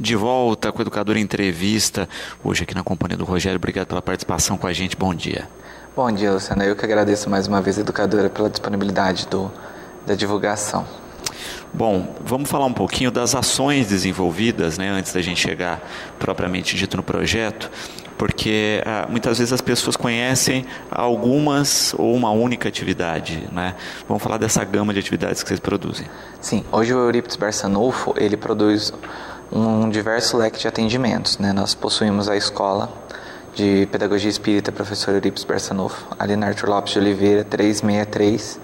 de volta com o Educador Entrevista, hoje aqui na companhia do Rogério. Obrigado pela participação com a gente, bom dia. Bom dia, Luciana. Eu que agradeço mais uma vez, Educadora, pela disponibilidade da divulgação. Bom, vamos falar um pouquinho das ações desenvolvidas, né, antes da gente chegar propriamente dito no projeto, porque muitas vezes as pessoas conhecem algumas ou uma única atividade, né? Vamos falar dessa gama de atividades que vocês produzem. Sim, hoje o Eurípides Barçanufo, ele produz um diverso leque de atendimentos, né? Nós possuímos a escola de Pedagogia Espírita Professor Eurípides Barçanufo, ali na Arthur Lopes de Oliveira, 363.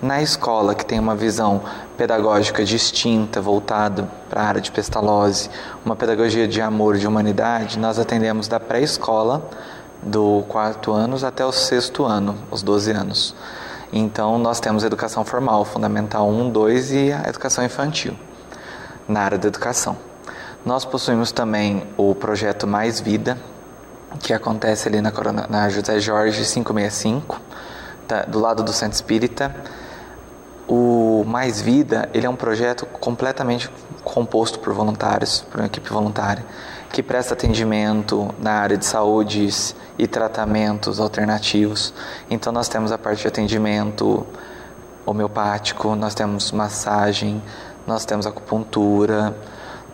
Na escola, que tem uma visão pedagógica distinta, voltada para a área de pestalose, uma pedagogia de amor, de humanidade, nós atendemos da pré-escola, do 4º ano até o 6º ano, os 12 anos. Então, nós temos a educação formal, Fundamental 1, 2 e a educação infantil, na área da educação. Nós possuímos também o projeto Mais Vida, que acontece ali na José Jorge 565, do lado do Centro Espírita. O Mais Vida, ele é um projeto completamente composto por voluntários, por uma equipe voluntária, que presta atendimento na área de saúde e tratamentos alternativos. Então nós temos a parte de atendimento homeopático, nós temos massagem, nós temos acupuntura,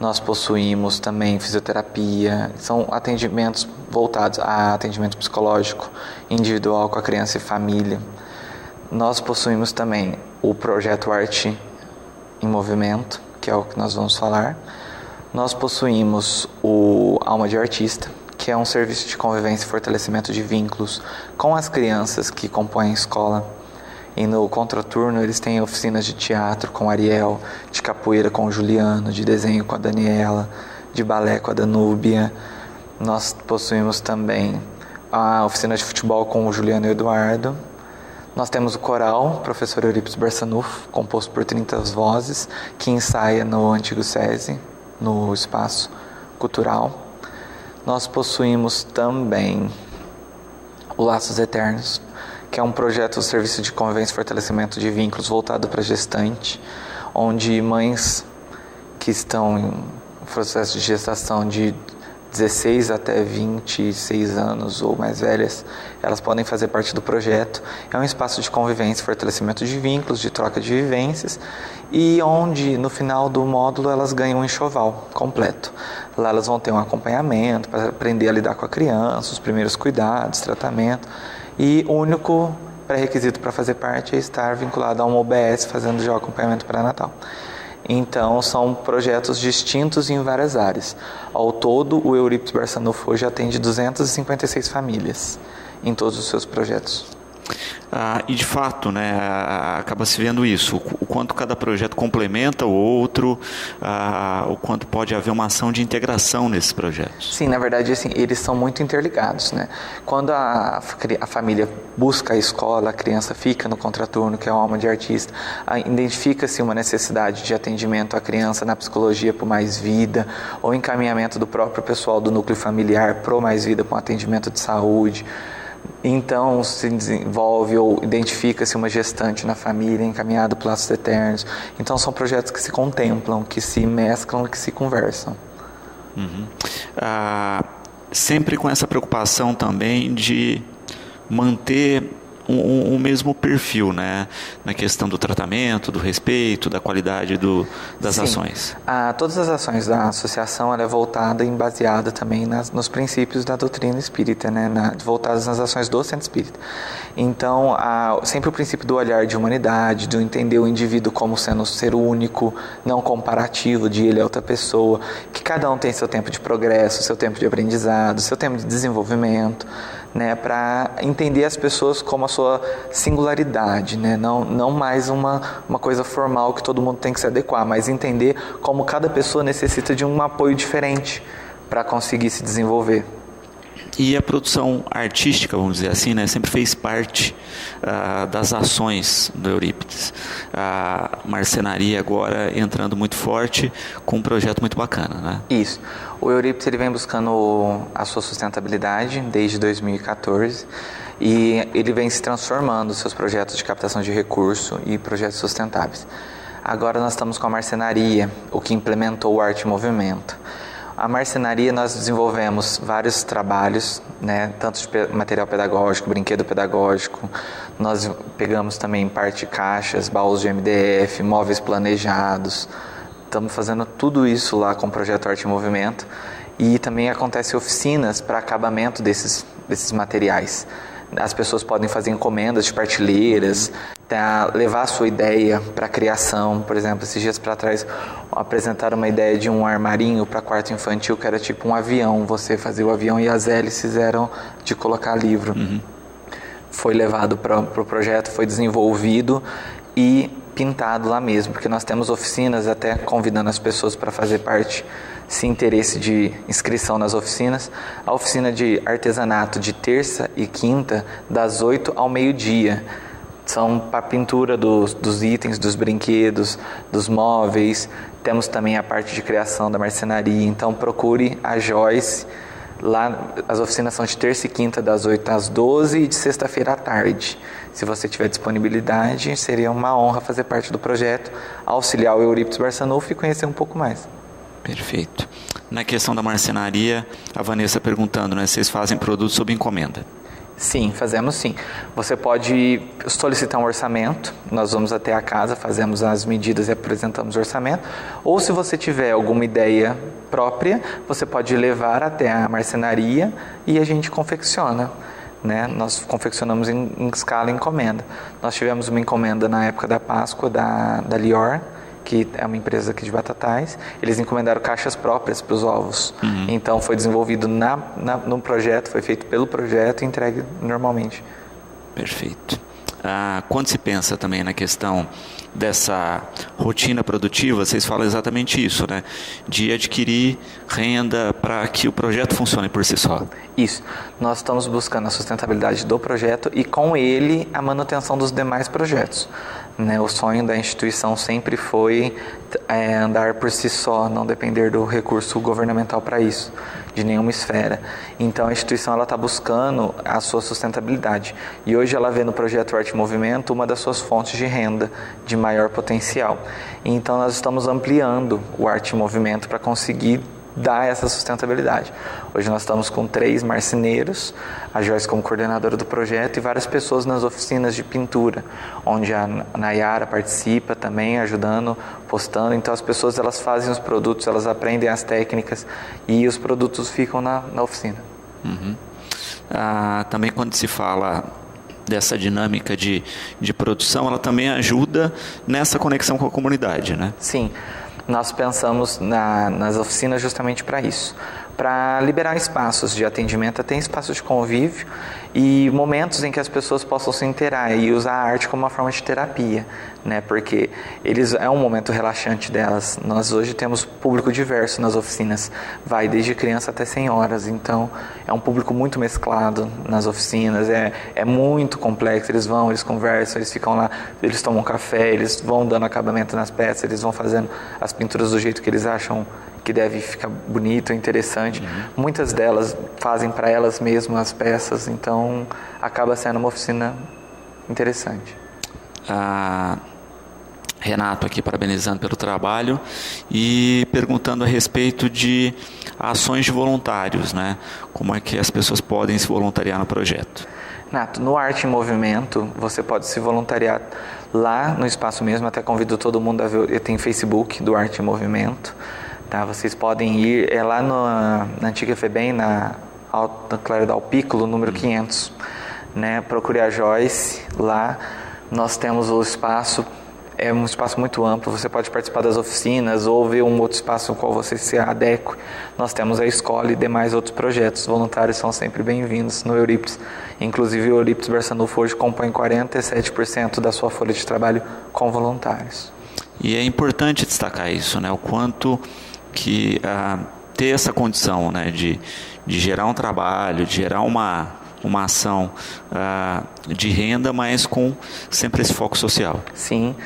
nós possuímos também fisioterapia. São atendimentos voltados a atendimento psicológico, individual com a criança e família. Nós possuímos também o projeto Arte em Movimento, que é o que nós vamos falar. Nós possuímos o Alma de Artista, que é um serviço de convivência e fortalecimento de vínculos com as crianças que compõem a escola. E no contraturno eles têm oficinas de teatro com a Ariel, de capoeira com o Juliano, de desenho com a Daniela, de balé com a Danúbia. Nós possuímos também a oficina de futebol com o Juliano e o Eduardo. Nós temos o coral, professor Eurípides Barçanufo, composto por 30 vozes, que ensaia no antigo SESI, no espaço cultural. Nós possuímos também o Laços Eternos, que é um projeto do Serviço de Convivência e Fortalecimento de Vínculos voltado para gestante, onde mães que estão em processo de gestação de 16 até 26 anos ou mais velhas, elas podem fazer parte do projeto. É um espaço de convivência, fortalecimento de vínculos, de troca de vivências, e onde no final do módulo elas ganham um enxoval completo. Lá elas vão ter um acompanhamento para aprender a lidar com a criança, os primeiros cuidados, tratamento, e o único pré-requisito para fazer parte é estar vinculado a uma OBS fazendo já o acompanhamento pré-natal. Então, são projetos distintos em várias áreas. Ao todo, o Eurípides Barçanufo hoje atende 256 famílias em todos os seus projetos. E de fato, né, acaba se vendo isso, o quanto cada projeto complementa o outro, o quanto pode haver uma ação de integração nesses projetos. Sim, na verdade, assim, eles são muito interligados, né? Quando a família busca a escola, a criança fica no contraturno, que é o Alma de Artista, identifica-se uma necessidade de atendimento à criança na psicologia por Mais Vida, ou encaminhamento do próprio pessoal do núcleo familiar pro Mais Vida com atendimento de saúde. Então se desenvolve ou identifica-se uma gestante na família encaminhada para Laços Eternos. Então são projetos que se contemplam, que se mesclam, que se conversam. Sempre com essa preocupação também de manter um mesmo perfil, né? Na questão do tratamento, do respeito, da qualidade das Sim. ações. Todas as ações da associação ela é voltada e baseada também nos princípios da doutrina espírita, né? Voltadas nas ações do Centro Espírita. Então, sempre o princípio do olhar de humanidade, de entender o indivíduo como sendo um ser único, não comparativo, de ele é outra pessoa, que cada um tem seu tempo de progresso, seu tempo de aprendizado, seu tempo de desenvolvimento, né, para entender as pessoas como a sua singularidade, né, não mais uma coisa formal que todo mundo tem que se adequar, mas entender como cada pessoa necessita de um apoio diferente para conseguir se desenvolver. E a produção artística, vamos dizer assim, né, sempre fez parte das ações do Eurípides. A marcenaria agora entrando muito forte com um projeto muito bacana, né? Isso. O Eurípides ele vem buscando a sua sustentabilidade desde 2014 e ele vem se transformando seus projetos de captação de recurso e projetos sustentáveis. Agora nós estamos com a marcenaria, o que implementou o Arte em Movimento. A marcenaria nós desenvolvemos vários trabalhos, né, tanto de material pedagógico, brinquedo pedagógico. Nós pegamos também parte de caixas, baús de MDF, móveis planejados. Estamos fazendo tudo isso lá com o projeto Arte em Movimento. E também acontecem oficinas para acabamento desses materiais. As pessoas podem fazer encomendas de partilheiras, levar a sua ideia para a criação. Por exemplo, esses dias para trás apresentaram uma ideia de um armarinho para quarto infantil que era tipo um avião. Você fazia o avião e as hélices eram de colocar livro. Foi levado para o projeto, foi desenvolvido e pintado lá mesmo, porque nós temos oficinas até convidando as pessoas para fazer parte, se interesse de inscrição nas oficinas. A oficina de artesanato de terça e quinta, das 8 ao meio-dia. São para pintura dos itens, dos brinquedos, dos móveis. Temos também a parte de criação da marcenaria. Então procure a Joyce. Lá as oficinas são de terça e quinta, das 8 às 12 e de sexta-feira à tarde. Se você tiver disponibilidade, seria uma honra fazer parte do projeto, auxiliar o Eurípides Barçanufo e conhecer um pouco mais. Perfeito. Na questão da marcenaria, a Vanessa perguntando, né, vocês fazem produtos sob encomenda? Sim, fazemos sim. Você pode solicitar um orçamento, nós vamos até a casa, fazemos as medidas e apresentamos o orçamento. Ou se você tiver alguma ideia própria, você pode levar até a marcenaria e a gente confecciona. Né? Nós confeccionamos em escala encomenda. Nós tivemos uma encomenda na época da Páscoa da Lior, que é uma empresa aqui de Batatais. Eles encomendaram caixas próprias para os ovos. Então foi desenvolvido no projeto, foi feito pelo projeto e entregue normalmente. Perfeito. Quando se pensa também na questão dessa rotina produtiva, vocês falam exatamente isso, né? De adquirir renda para que o projeto funcione por si só. Isso. Nós estamos buscando a sustentabilidade do projeto e com ele a manutenção dos demais projetos. Né? O sonho da instituição sempre foi andar por si só, não depender do recurso governamental para isso, de nenhuma esfera. Então a instituição está buscando a sua sustentabilidade. E hoje ela vê no projeto Arte em Movimento uma das suas fontes de renda de maior potencial. Então nós estamos ampliando o Arte em Movimento para conseguir dar essa sustentabilidade. Hoje nós estamos com 3 marceneiros, a Joyce como coordenadora do projeto e várias pessoas nas oficinas de pintura, onde a Nayara participa também, ajudando, postando. Então as pessoas elas fazem os produtos, elas aprendem as técnicas e os produtos ficam na oficina. Também quando se fala dessa dinâmica de produção, ela também ajuda nessa conexão com a comunidade, né? Sim. Nós pensamos nas oficinas justamente para isso, para liberar espaços de atendimento, até espaços de convívio e momentos em que as pessoas possam se inteirar e usar a arte como uma forma de terapia, né? Porque é um momento relaxante delas. Nós hoje temos público diverso nas oficinas, vai desde criança até senhoras, então é um público muito mesclado nas oficinas, é muito complexo. Eles vão, eles conversam, eles ficam lá, eles tomam café, eles vão dando acabamento nas peças, eles vão fazendo as pinturas do jeito que eles acham que deve ficar bonito, interessante. Muitas delas fazem para elas mesmas as peças, então acaba sendo uma oficina interessante. Renato aqui parabenizando pelo trabalho e perguntando a respeito de ações de voluntários, né? Como é que as pessoas podem se voluntariar no projeto? Renato, no Arte em Movimento, você pode se voluntariar lá no espaço mesmo, até convido todo mundo a ver, tem Facebook do Arte em Movimento. Tá, vocês podem ir, lá na antiga FEBEM, na Clara Dal Piccolo, número 500, né? Procure a Joyce lá. Nós temos o espaço, é um espaço muito amplo, você pode participar das oficinas ou ver um outro espaço no qual você se adeque. Nós temos a escola e demais outros projetos. Voluntários são sempre bem-vindos no Eurípides. Inclusive o Eurípides Barçanufo hoje compõe 47% da sua folha de trabalho com voluntários. E é importante destacar isso, né? O quanto que ter essa condição, né, de gerar um trabalho, de gerar uma ação de renda, mas com sempre esse foco social. Sim.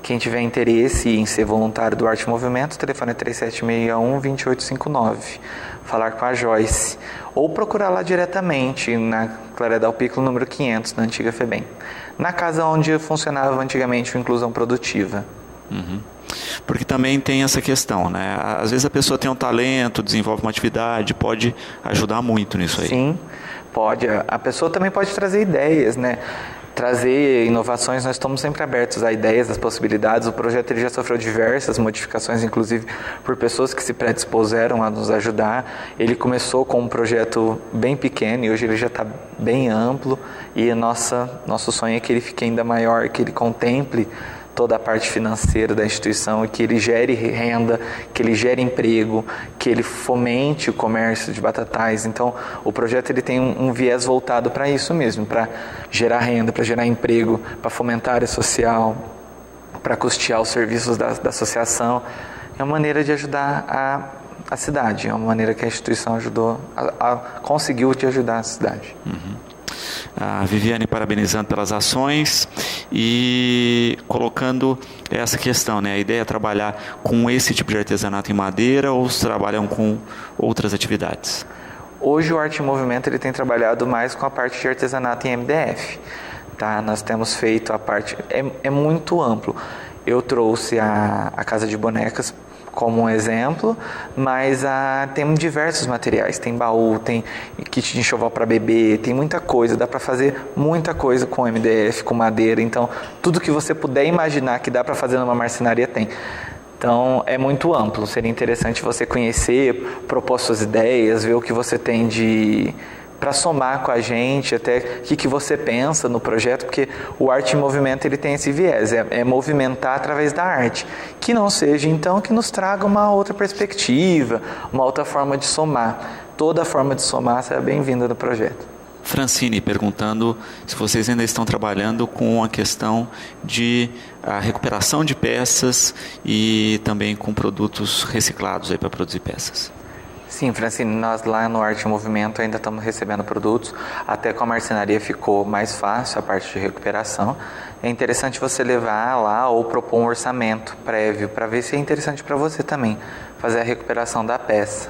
Quem tiver interesse em ser voluntário do Arte em Movimento, o telefone é 3761-2859. Falar com a Joyce. Ou procurar lá diretamente na Clara Dal Piccolo, número 500, na antiga FEBEM. Na casa onde funcionava antigamente o Inclusão Produtiva. Porque também tem essa questão, né? Às vezes a pessoa tem um talento, desenvolve uma atividade, pode ajudar muito nisso aí. Sim, pode. A pessoa também pode trazer ideias, né? Trazer inovações, nós estamos sempre abertos a ideias, às possibilidades. O projeto ele já sofreu diversas modificações, inclusive por pessoas que se predispuseram a nos ajudar. Ele começou com um projeto bem pequeno e hoje ele já está bem amplo. E nosso sonho é que ele fique ainda maior, que ele contemple toda a parte financeira da instituição e que ele gere renda, que ele gere emprego, que ele fomente o comércio de batatais. Então, o projeto ele tem um viés voltado para isso mesmo, para gerar renda, para gerar emprego, para fomentar a área social, para custear os serviços da associação. É uma maneira de ajudar a cidade, é uma maneira que a instituição ajudou, conseguiu te ajudar a cidade. A Viviane parabenizando pelas ações e colocando essa questão, né? A ideia é trabalhar com esse tipo de artesanato em madeira ou trabalham com outras atividades? Hoje o Arte em Movimento ele tem trabalhado mais com a parte de artesanato em MDF. Tá? Nós temos feito a parte... É muito amplo. Eu trouxe a Casa de Bonecas como um exemplo, mas tem diversos materiais, tem baú, tem kit de enxoval para bebê, tem muita coisa, dá para fazer muita coisa com MDF, com madeira, então tudo que você puder imaginar que dá para fazer numa marcenaria tem. Então é muito amplo, seria interessante você conhecer, propor suas ideias, ver o que você tem para somar com a gente, até o que você pensa no projeto, porque o Arte em Movimento ele tem esse viés, é movimentar através da arte, que não seja então que nos traga uma outra perspectiva, uma outra forma de somar. Toda forma de somar será bem-vinda no projeto. Francine perguntando se vocês ainda estão trabalhando com a questão de a recuperação de peças e também com produtos reciclados aí para produzir peças. Sim, Francine, nós lá no Arte em Movimento ainda estamos recebendo produtos, até com a marcenaria ficou mais fácil a parte de recuperação. É interessante você levar lá ou propor um orçamento prévio para ver se é interessante para você também fazer a recuperação da peça.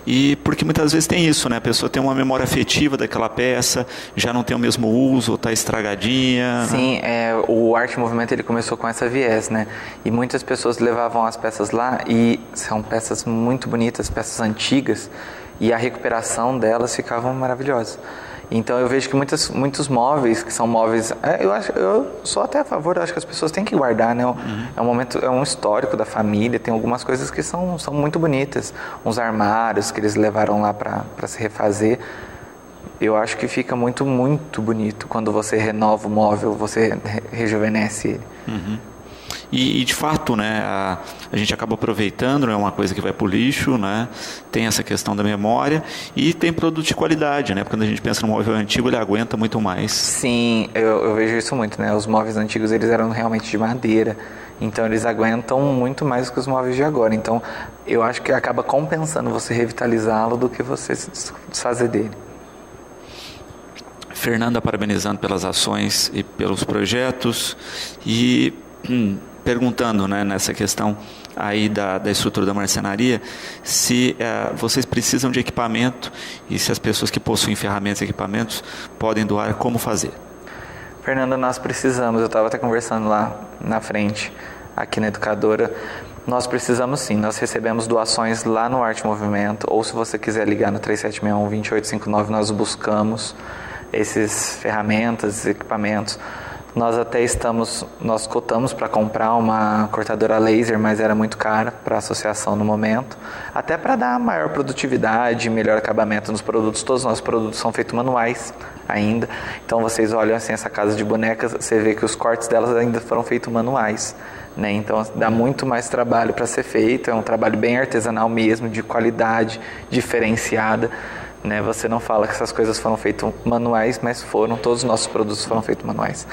E porque muitas vezes tem isso, né? A pessoa tem uma memória afetiva daquela peça, já não tem o mesmo uso, ou está estragadinha. Sim, né? O Arte em Movimento ele começou com essa viés, né? E muitas pessoas levavam as peças lá e são peças muito bonitas, peças antigas, e a recuperação delas ficavam maravilhosas. Então eu vejo que muitos móveis, que são móveis, eu sou até a favor, eu acho que as pessoas têm que guardar, né? É um momento, é um histórico da família, tem algumas coisas que são muito bonitas, uns armários que eles levaram lá para se refazer. Eu acho que fica muito, muito bonito quando você renova o móvel, você rejuvenesce ele. E de fato, né, a gente acaba aproveitando, não é uma coisa que vai para o lixo, né? Tem essa questão da memória e tem produto de qualidade, né? Quando a gente pensa no móvel antigo, ele aguenta muito mais. Sim, eu vejo isso muito, né? Os móveis antigos, eles eram realmente de madeira, então eles aguentam muito mais do que os móveis de agora. Então eu acho que acaba compensando você revitalizá-lo do que você se desfazer dele. Fernanda parabenizando pelas ações e pelos projetos e perguntando, né, nessa questão aí da estrutura da marcenaria, se vocês precisam de equipamento e se as pessoas que possuem ferramentas e equipamentos podem doar, como fazer? Fernanda, nós precisamos, eu estava até conversando lá na frente, aqui na Educadora, nós precisamos sim, nós recebemos doações lá no Arte Movimento, ou se você quiser ligar no 3761-2859, nós buscamos essas ferramentas, equipamentos. Nós cotamos para comprar uma cortadora laser, mas era muito cara para a associação no momento, até para dar maior produtividade, melhor acabamento nos produtos. Todos os nossos produtos são feitos manuais ainda, então vocês olham assim essa casa de bonecas, você vê que os cortes delas ainda foram feitos manuais, né? Então dá muito mais trabalho para ser feito, é um trabalho bem artesanal mesmo, de qualidade diferenciada, né? Você não fala que essas coisas foram feitas manuais, mas todos os nossos produtos foram feitos manuais.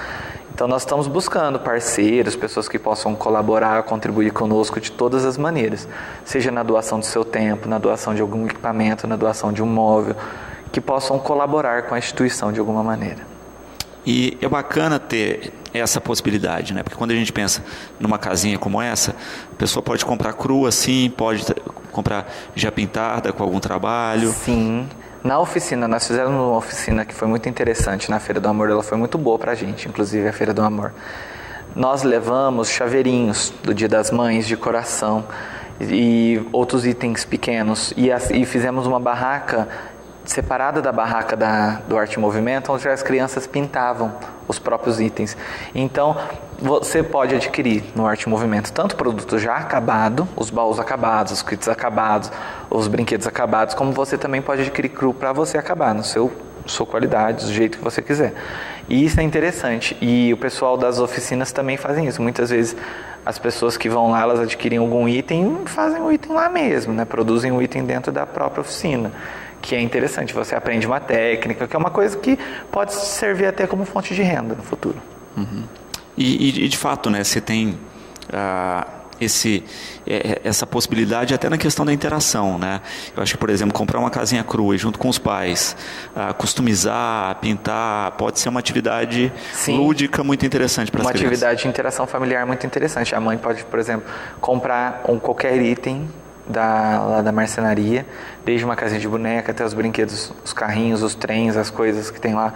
Então nós estamos buscando parceiros, pessoas que possam colaborar, contribuir conosco de todas as maneiras, seja na doação do seu tempo, na doação de algum equipamento, na doação de um móvel, que possam colaborar com a instituição de alguma maneira. E é bacana ter essa possibilidade, né? Porque quando a gente pensa numa casinha como essa, a pessoa pode comprar crua assim, pode comprar já pintada com algum trabalho. Sim. Na oficina, nós fizemos uma oficina que foi muito interessante na Feira do Amor, ela foi muito boa pra gente, inclusive a Feira do Amor. nós levamos chaveirinhos do Dia das Mães de coração e outros itens pequenos e fizemos uma barraca separada da barraca do Arte em Movimento, onde as crianças pintavam os próprios itens. Então, você pode adquirir no Arte em Movimento tanto produto já acabado, os baús acabados, os kits acabados, os brinquedos acabados, como você também pode adquirir cru para você acabar no sua qualidade, do jeito que você quiser. E isso é interessante. E o pessoal das oficinas também fazem isso. Muitas vezes as pessoas que vão lá, elas adquirem algum item e fazem o item lá mesmo, né? Produzem o item dentro da própria oficina, que é interessante. Você aprende uma técnica, que é uma coisa que pode servir até como fonte de renda no futuro. Uhum. E de fato, né, você tem essa possibilidade até na questão da interação, né? Eu acho que, por exemplo, comprar uma casinha crua e junto com os pais, customizar, pintar, pode ser uma atividade lúdica muito interessante para as crianças. Uma atividade de interação familiar muito interessante. A mãe pode, por exemplo, comprar qualquer item lá da marcenaria, desde uma casinha de boneca até os brinquedos, os carrinhos, os trens, as coisas que tem lá,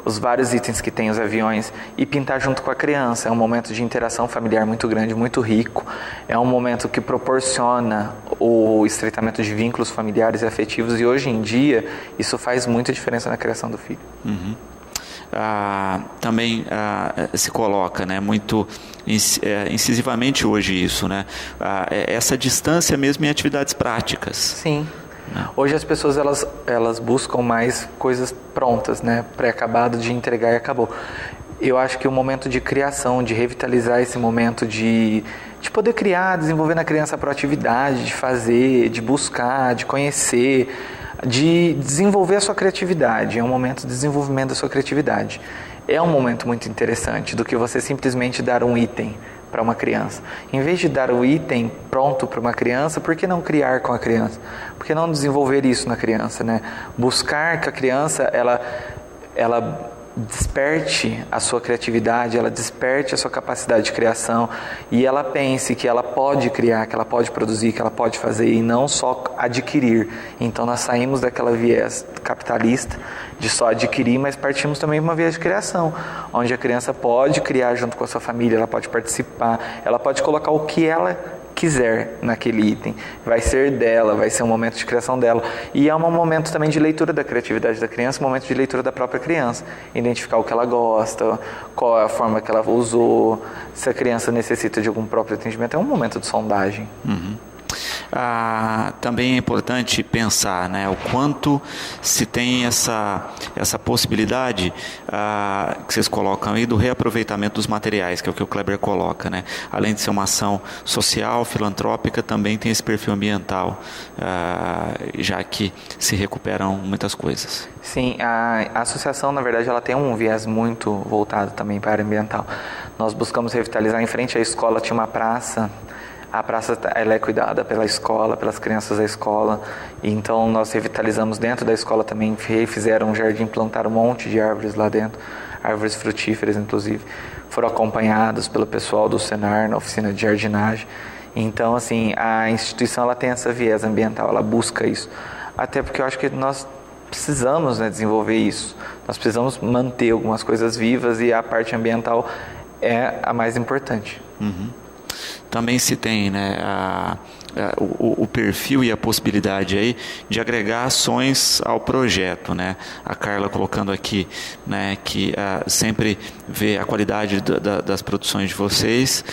os vários itens que tem, os aviões, e pintar junto com a criança. É um momento de interação familiar muito grande, muito rico. É um momento que proporciona o estreitamento de vínculos familiares e afetivos, e hoje em dia isso faz muita diferença na criação do filho. Uhum. Também se coloca, né, muito incisivamente hoje isso, né, essa distância mesmo em atividades práticas. Sim. Hoje as pessoas elas buscam mais coisas prontas, né, pré-acabado, de entregar e acabou. Eu acho que o momento de criação, de revitalizar esse momento de poder criar, desenvolver na criança a proatividade, de fazer, de buscar, de conhecer, de desenvolver a sua criatividade. É um momento de desenvolvimento da sua criatividade. É um momento muito interessante do que você simplesmente dar um item para uma criança. Em vez de dar o item pronto para uma criança, por que não criar com a criança? Por que não desenvolver isso na criança, né? Buscar que a criança ela desperte a sua criatividade, ela desperte a sua capacidade de criação e ela pense que ela pode criar, que ela pode produzir, que ela pode fazer e não só adquirir. Então nós saímos daquela viés capitalista de só adquirir, mas partimos também de uma viés de criação, onde a criança pode criar junto com a sua família, ela pode participar, ela pode colocar o que ela quiser naquele item, vai ser dela, vai ser um momento de criação dela, e é um momento também de leitura da criatividade da criança, um momento de leitura da própria criança, identificar o que ela gosta, qual é a forma que ela usou, se a criança necessita de algum próprio atendimento, é um momento de sondagem. Uhum. Também é importante pensar, né, o quanto se tem essa possibilidade que vocês colocam aí do reaproveitamento dos materiais, que é o que o Kleber coloca, né? Além de ser uma ação social, filantrópica, também tem esse perfil ambiental, já que se recuperam muitas coisas. Sim, a associação, na verdade, ela tem um viés muito voltado também para a área ambiental. Nós buscamos revitalizar, em frente à escola tinha uma praça. A praça ela é cuidada pela escola, pelas crianças da escola. E então nós revitalizamos dentro da escola também, fizeram um jardim, plantaram um monte de árvores lá dentro, árvores frutíferas inclusive. Foram acompanhados pelo pessoal do Senar na oficina de jardinagem. Então, assim, a instituição ela tem essa viés ambiental, ela busca isso. Até porque eu acho que nós precisamos, né, desenvolver isso. Nós precisamos manter algumas coisas vivas e a parte ambiental é a mais importante. Uhum. Também se tem, né, o perfil e a possibilidade aí de agregar ações ao projeto, né? A Carla colocando aqui, né, que sempre vê a qualidade das produções de vocês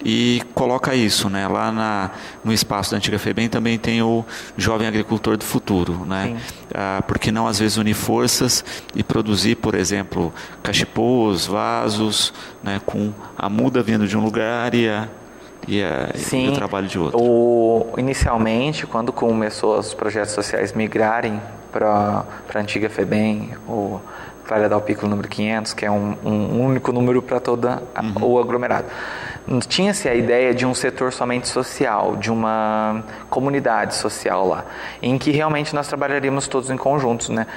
e coloca isso, né? Lá no espaço da antiga FEBEM também tem o Jovem Agricultor do Futuro, né? Porque não às vezes unir forças e produzir, por exemplo, cachepôs, vasos, né, com a muda vindo de um lugar e o trabalho de outro. Inicialmente, quando começou os projetos sociais migrarem para a antiga FEBEM, o Clara Dal Piccolo número 500, que é um único número para todo o aglomerado, tinha-se a ideia de um setor somente social, de uma comunidade social lá, em que realmente nós trabalharíamos todos em conjuntos, né?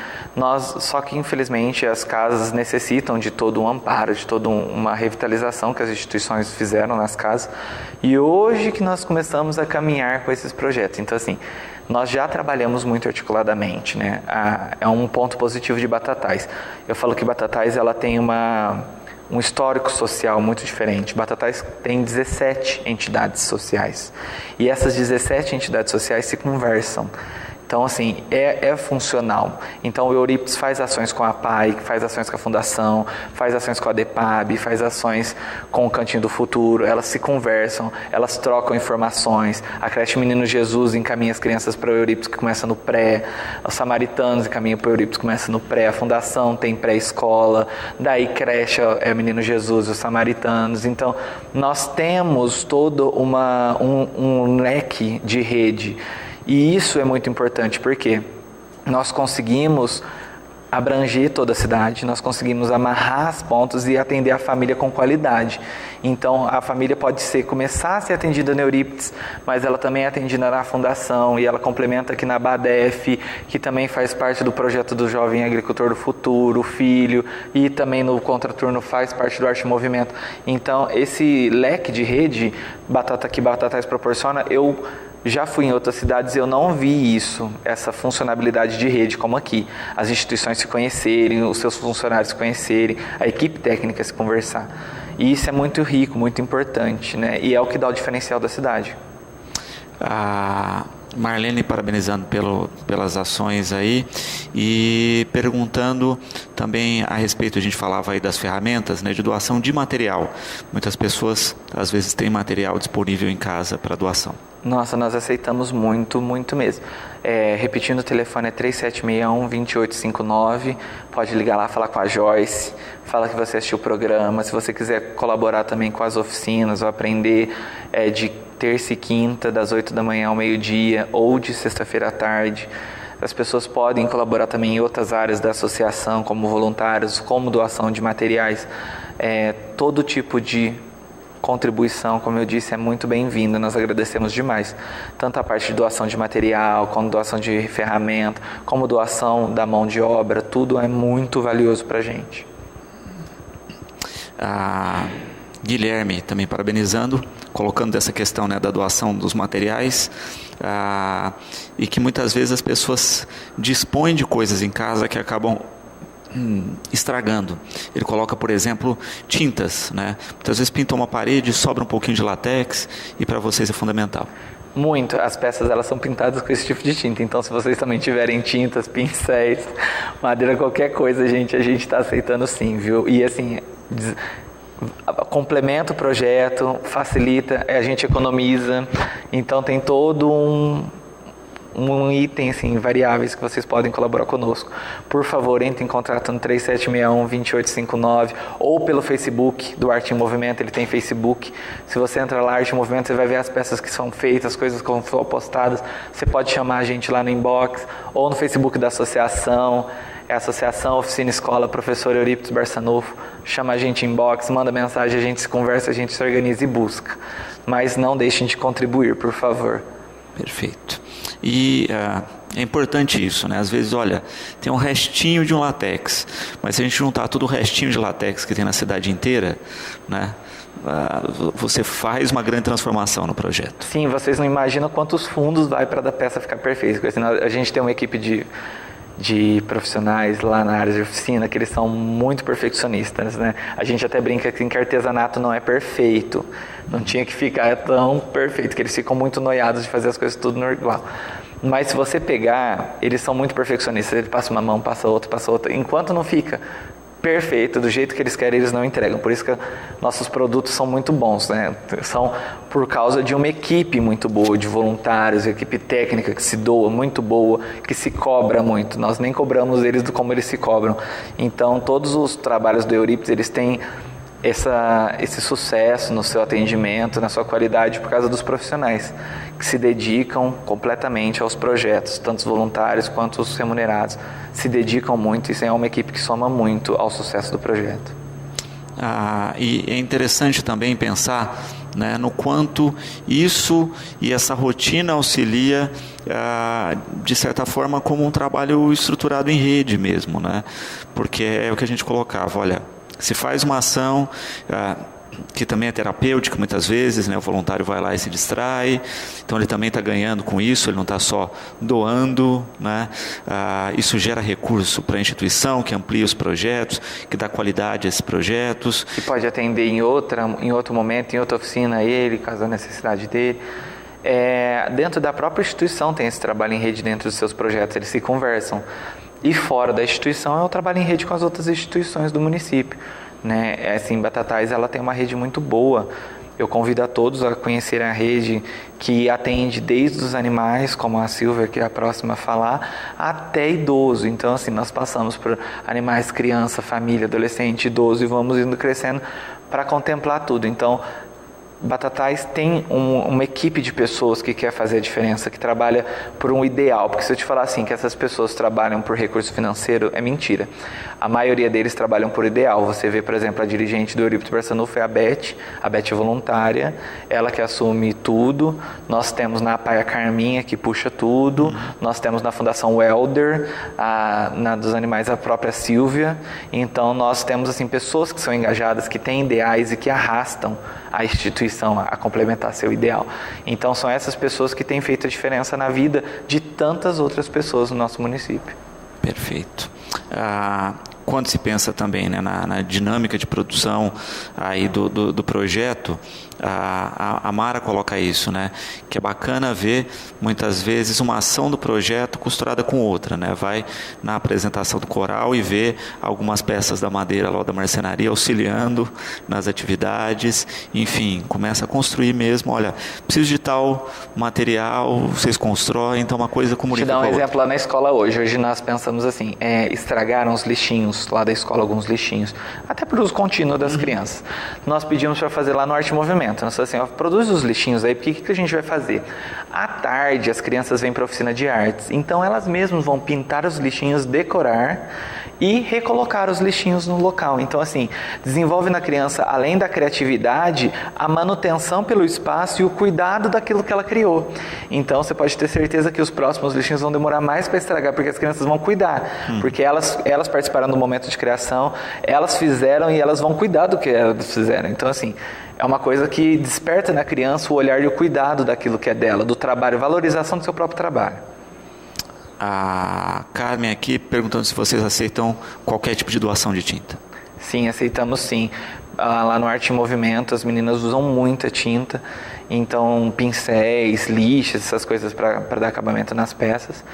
Só que infelizmente as casas necessitam de todo um amparo, de toda uma revitalização que as instituições fizeram nas casas, e hoje que nós começamos a caminhar com esses projetos. Então, assim, nós já trabalhamos muito articuladamente, né? É um ponto positivo de Batatais. Eu falo que Batatais ela tem um um histórico social muito diferente. Batatais tem 17 entidades sociais e essas 17 entidades sociais se conversam. Então, assim, é funcional. Então, o Euripides faz ações com a PAI, faz ações com a Fundação, faz ações com a DEPAB, faz ações com o Cantinho do Futuro. Elas se conversam, elas trocam informações. A creche Menino Jesus encaminha as crianças para o Euripides, que começa no pré. Os Samaritanos encaminham para o Euripides, que começa no pré. A Fundação tem pré-escola. Daí, creche é o Menino Jesus e os Samaritanos. Então, nós temos todo um leque de rede. E isso é muito importante, porque nós conseguimos abranger toda a cidade, nós conseguimos amarrar as pontas e atender a família com qualidade. Então, a família pode começar a ser atendida na Euripides, mas ela também é atendida na Fundação, e ela complementa aqui na BADEF, que também faz parte do projeto do Jovem Agricultor do Futuro, o Filho, e também no Contraturno faz parte do Arte e Movimento. Então, esse leque de rede, que Batatais proporciona, eu já fui em outras cidades e eu não vi isso, essa funcionalidade de rede como aqui. As instituições se conhecerem, os seus funcionários se conhecerem, a equipe técnica se conversar. E isso é muito rico, muito importante, né? E é o que dá o diferencial da cidade. A Marlene parabenizando pelas ações aí e perguntando também a respeito, a gente falava aí das ferramentas, né, de doação de material. Muitas pessoas às vezes têm material disponível em casa para doação. Nossa, nós aceitamos muito, muito mesmo. Repetindo, o telefone é 3761-2859. Pode ligar lá, falar com a Joyce, fala que você assistiu o programa. Se você quiser colaborar também com as oficinas ou aprender de terça e quinta, das 8 da manhã ao meio-dia, ou de sexta-feira à tarde. As pessoas podem colaborar também em outras áreas da associação, como voluntários, como doação de materiais. Todo tipo de contribuição, como eu disse, é muito bem-vinda, nós agradecemos demais. Tanto a parte de doação de material, como doação de ferramenta, como doação da mão de obra, tudo é muito valioso para a gente. Guilherme também parabenizando, colocando essa questão, né, da doação dos materiais, e que muitas vezes as pessoas dispõem de coisas em casa que acabam estragando. Ele coloca, por exemplo, tintas, né? Muitas vezes pinta uma parede, sobra um pouquinho de látex e para vocês é fundamental. Muito. As peças elas são pintadas com esse tipo de tinta. Então, se vocês também tiverem tintas, pincéis, madeira, qualquer coisa, a gente está aceitando sim, viu? E assim, complementa o projeto, facilita, a gente economiza. Então, tem todo um item, assim, variáveis que vocês podem colaborar conosco. Por favor, entre em contato no 3761-2859 ou pelo Facebook do Arte em Movimento, ele tem Facebook. Se você entrar lá, Arte em Movimento, você vai ver as peças que são feitas, as coisas que foram postadas. Você pode chamar a gente lá no inbox ou no Facebook da associação. É a Associação Oficina Escola Professor Euripides Barçanufo. Chama a gente em inbox, manda mensagem, a gente se conversa, a gente se organiza e busca. Mas não deixem de contribuir, por favor. Perfeito. E é importante isso, né? Às vezes, olha, tem um restinho de um látex, mas se a gente juntar todo o restinho de látex que tem na cidade inteira, né? Você faz uma grande transformação no projeto. Sim, vocês não imaginam quantos fundos vai para a peça ficar perfeita. Porque a gente tem uma equipe de profissionais lá na área de oficina que eles são muito perfeccionistas, né? A gente até brinca que artesanato não é perfeito, não tinha que ficar tão perfeito, que eles ficam muito noiados de fazer as coisas tudo no igual. Mas se você pegar, eles são muito perfeccionistas, ele passa uma mão, passa outra, enquanto não fica perfeito, do jeito que eles querem, eles não entregam. Por isso que nossos produtos são muito bons, né? São por causa de uma equipe muito boa, de voluntários, equipe técnica que se doa, muito boa, que se cobra muito. Nós nem cobramos eles como eles se cobram. Então, todos os trabalhos do Euripides, eles têm esse sucesso no seu atendimento, na sua qualidade, por causa dos profissionais que se dedicam completamente aos projetos, tanto os voluntários quanto os remunerados. Se dedicam muito, isso é uma equipe que soma muito ao sucesso do projeto. E é interessante também pensar, né, no quanto isso e essa rotina auxilia, de certa forma, como um trabalho estruturado em rede mesmo, né? Porque é o que a gente colocava, olha, se faz uma ação, que também é terapêutica muitas vezes, né? O voluntário vai lá e se distrai, então ele também está ganhando com isso, ele não está só doando, né? Isso gera recurso para a instituição, que amplia os projetos, que dá qualidade a esses projetos. Que pode atender em outro momento, em outra oficina ele, caso a necessidade dele. Dentro da própria instituição tem esse trabalho em rede dentro dos seus projetos, eles se conversam. E fora da instituição é o trabalho em rede com as outras instituições do município, né? Assim, Batatais ela tem uma rede muito boa. Eu convido a todos a conhecerem a rede que atende desde os animais, como a Silvia, que é a próxima a falar, até idoso. Então, assim, nós passamos por animais, criança, família, adolescente, idoso e vamos indo crescendo para contemplar tudo. Então, Batatais tem uma equipe de pessoas que quer fazer a diferença, que trabalha por um ideal. Porque se eu te falar assim, que essas pessoas trabalham por recurso financeiro, é mentira. A maioria deles trabalham por ideal. Você vê, por exemplo, a dirigente do Eurípides Barçanufo é a Beth é voluntária, ela que assume tudo. Nós temos na Paia Carminha, que puxa tudo. Nós temos na Fundação Welder, na dos animais, a própria Silvia. Então, nós temos assim, pessoas que são engajadas, que têm ideais e que arrastam a instituição a complementar seu ideal. Então, são essas pessoas que têm feito a diferença na vida de tantas outras pessoas no nosso município. Perfeito. Quando se pensa também, né, na dinâmica de produção aí do projeto, a Mara coloca isso, né, que é bacana ver muitas vezes uma ação do projeto costurada com outra, né, vai na apresentação do coral e vê algumas peças da madeira lá da marcenaria auxiliando nas atividades, enfim, começa a construir mesmo, olha, preciso de tal material, vocês constroem, então uma coisa comunica com a outra. Vou te dar um exemplo lá na escola hoje nós pensamos assim, estragaram os lixinhos lá da escola, alguns lixinhos, até para o uso contínuo das crianças. Nós pedimos para fazer lá no Arte e Movimento. Nós falamos assim, produz os lixinhos aí, porque o que a gente vai fazer? À tarde, as crianças vêm para a oficina de artes, então elas mesmas vão pintar os lixinhos, decorar e recolocar os lixinhos no local. Então, assim, desenvolve na criança, além da criatividade, a manutenção pelo espaço e o cuidado daquilo que ela criou. Então, você pode ter certeza que os próximos lixinhos vão demorar mais para estragar, porque as crianças vão cuidar, porque elas participaram do momento de criação, elas fizeram e elas vão cuidar do que elas fizeram. Então, assim, é uma coisa que desperta na criança o olhar e o cuidado daquilo que é dela, do trabalho, valorização do seu próprio trabalho. A Carmen aqui perguntando se vocês aceitam qualquer tipo de doação de tinta. Sim, aceitamos sim. Lá no Arte em Movimento, as meninas usam muita tinta, então pincéis, lixas, essas coisas para dar acabamento nas peças.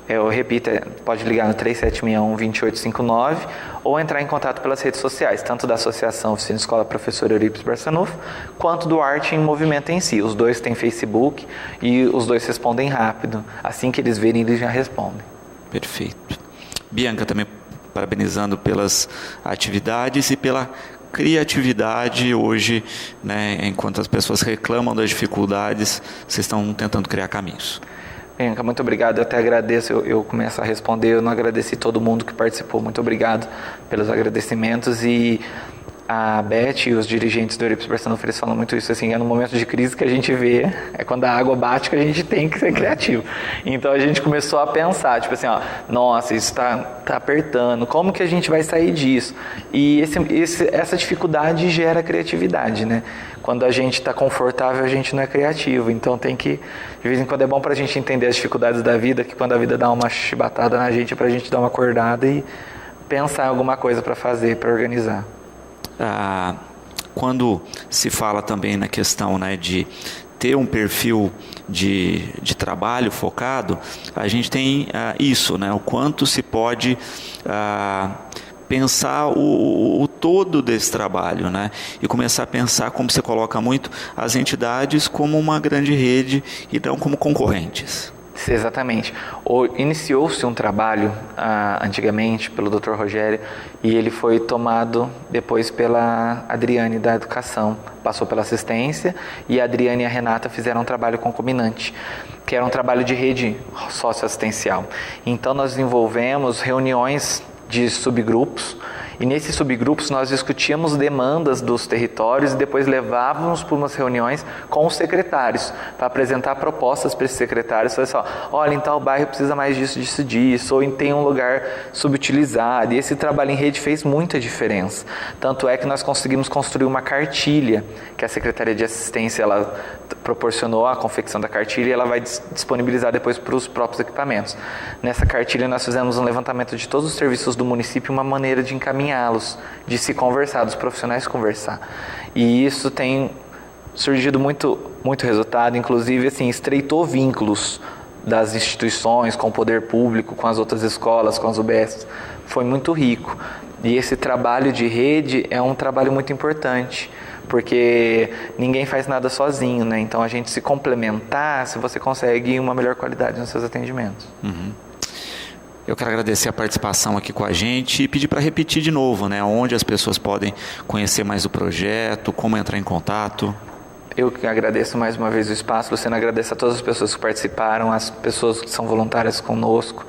Eu repito, pode ligar no 3761-2859 ou entrar em contato pelas redes sociais, tanto da Associação Oficina Escola Professor Eurípides Barçanufo, quanto do Arte em Movimento em si. Os dois têm Facebook e os dois respondem rápido. Assim que eles verem, eles já respondem. Perfeito. Bianca, também parabenizando pelas atividades e pela criatividade hoje, né, enquanto as pessoas reclamam das dificuldades, vocês estão tentando criar caminhos. Bianca, muito obrigado, eu até agradeço, eu começo a responder, eu não agradeci todo mundo que participou, muito obrigado pelos agradecimentos. E a Beth e os dirigentes do Eurípides Barçanufo, eles falam muito isso, assim, é no momento de crise que a gente vê, é quando a água bate que a gente tem que ser criativo. Então a gente começou a pensar, tipo assim, nossa, isso tá apertando, como que a gente vai sair disso? E essa dificuldade gera criatividade, né? Quando a gente está confortável, a gente não é criativo, então tem que, de vez em quando é bom para a gente entender as dificuldades da vida, que quando a vida dá uma chibatada na gente, é para a gente dar uma acordada e pensar em alguma coisa para fazer, para organizar. Quando se fala também na questão, né, de ter um perfil de trabalho focado, a gente tem isso, né, o quanto se pode pensar o todo desse trabalho, né, e começar a pensar, como você coloca muito, as entidades como uma grande rede e não como concorrentes. Exatamente. Iniciou-se um trabalho antigamente pelo Dr. Rogério e ele foi tomado depois pela Adriane da Educação. Passou pela assistência e a Adriane e a Renata fizeram um trabalho concomitante, que era um trabalho de rede socioassistencial. Então nós desenvolvemos reuniões de subgrupos E nesses subgrupos nós discutíamos demandas dos territórios e depois levávamos para umas reuniões com os secretários, para apresentar propostas para esses secretários. Falar assim, olha, em tal bairro precisa mais disso, ou tem um lugar subutilizado. E esse trabalho em rede fez muita diferença. Tanto é que nós conseguimos construir uma cartilha, que a Secretaria de Assistência ela proporcionou a confecção da cartilha e ela vai disponibilizar depois para os próprios equipamentos. Nessa cartilha nós fizemos um levantamento de todos os serviços do município, uma maneira de encaminhá-los, de se conversar, dos profissionais conversar. E isso tem surgido muito resultado, inclusive assim, estreitou vínculos das instituições com o poder público, com as outras escolas, com as UBS. Foi muito rico. E esse trabalho de rede é um trabalho muito importante, porque ninguém faz nada sozinho, né? Então a gente se complementar, se você consegue uma melhor qualidade nos seus atendimentos. Uhum. Eu quero agradecer a participação aqui com a gente e pedir para repetir de novo, né? Onde as pessoas podem conhecer mais o projeto, como entrar em contato. Eu que agradeço mais uma vez o espaço, Luciano, agradeço a todas as pessoas que participaram, as pessoas que são voluntárias conosco,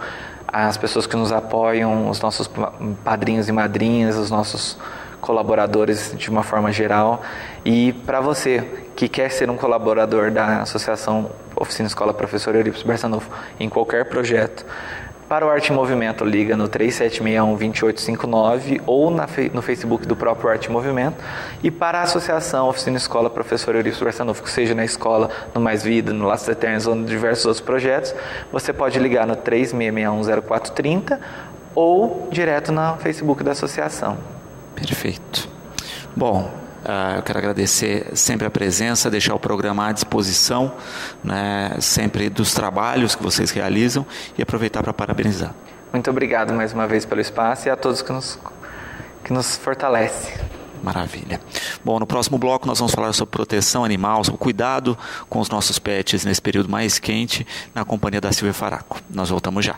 as pessoas que nos apoiam, os nossos padrinhos e madrinhas, os nossos colaboradores de uma forma geral. E para você que quer ser um colaborador da Associação Oficina Escola Professor Eurípides Barçanufo em qualquer projeto, para o Arte em Movimento, liga no 3761-2859 ou no Facebook do próprio Arte em Movimento. E para a Associação Oficina Escola Professor Eurípides Barçanufo, que seja na escola, no Mais Vida, no Laços Eternos ou em diversos outros projetos, você pode ligar no 3661-0430 ou direto no Facebook da associação. Perfeito. Bom, eu quero agradecer sempre a presença, deixar o programa à disposição, né, sempre dos trabalhos que vocês realizam e aproveitar para parabenizar. Muito obrigado mais uma vez pelo espaço e a todos que nos fortalecem. Maravilha. Bom, no próximo bloco nós vamos falar sobre proteção animal, sobre cuidado com os nossos pets nesse período mais quente, na companhia da Silvia Faraco. Nós voltamos já.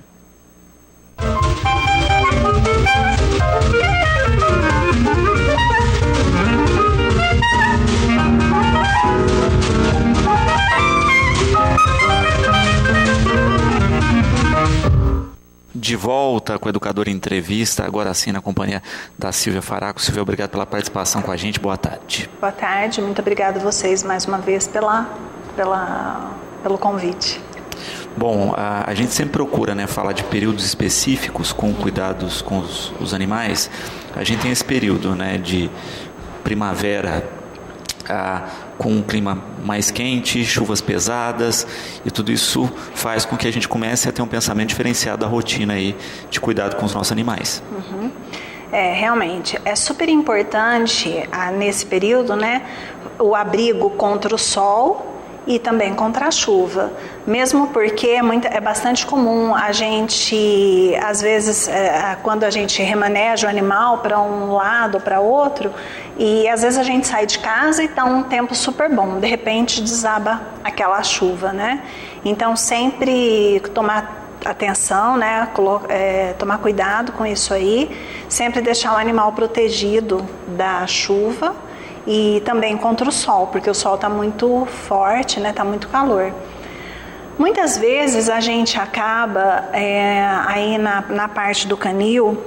De volta com o Educador em Entrevista, agora sim na companhia da Silvia Faraco. Silvia, obrigado pela participação com a gente. Boa tarde. Boa tarde, muito obrigada a vocês mais uma vez pelo convite. Bom, a gente sempre procura, né, falar de períodos específicos com cuidados com os animais. A gente tem esse período, né, de primavera, com um clima mais quente, chuvas pesadas, e tudo isso faz com que a gente comece a ter um pensamento diferenciado da rotina aí de cuidado com os nossos animais. Uhum. Realmente, é super importante nesse período, né, o abrigo contra o sol e também contra a chuva, mesmo porque é bastante comum a gente, às vezes, quando a gente remaneja o animal para um lado ou para outro, e às vezes a gente sai de casa e está um tempo super bom, de repente desaba aquela chuva, né? Então sempre tomar atenção, né? Tomar cuidado com isso aí, sempre deixar o animal protegido da chuva e também contra o sol, porque o sol está muito forte, né? Está muito calor. Muitas vezes a gente acaba aí na parte do canil,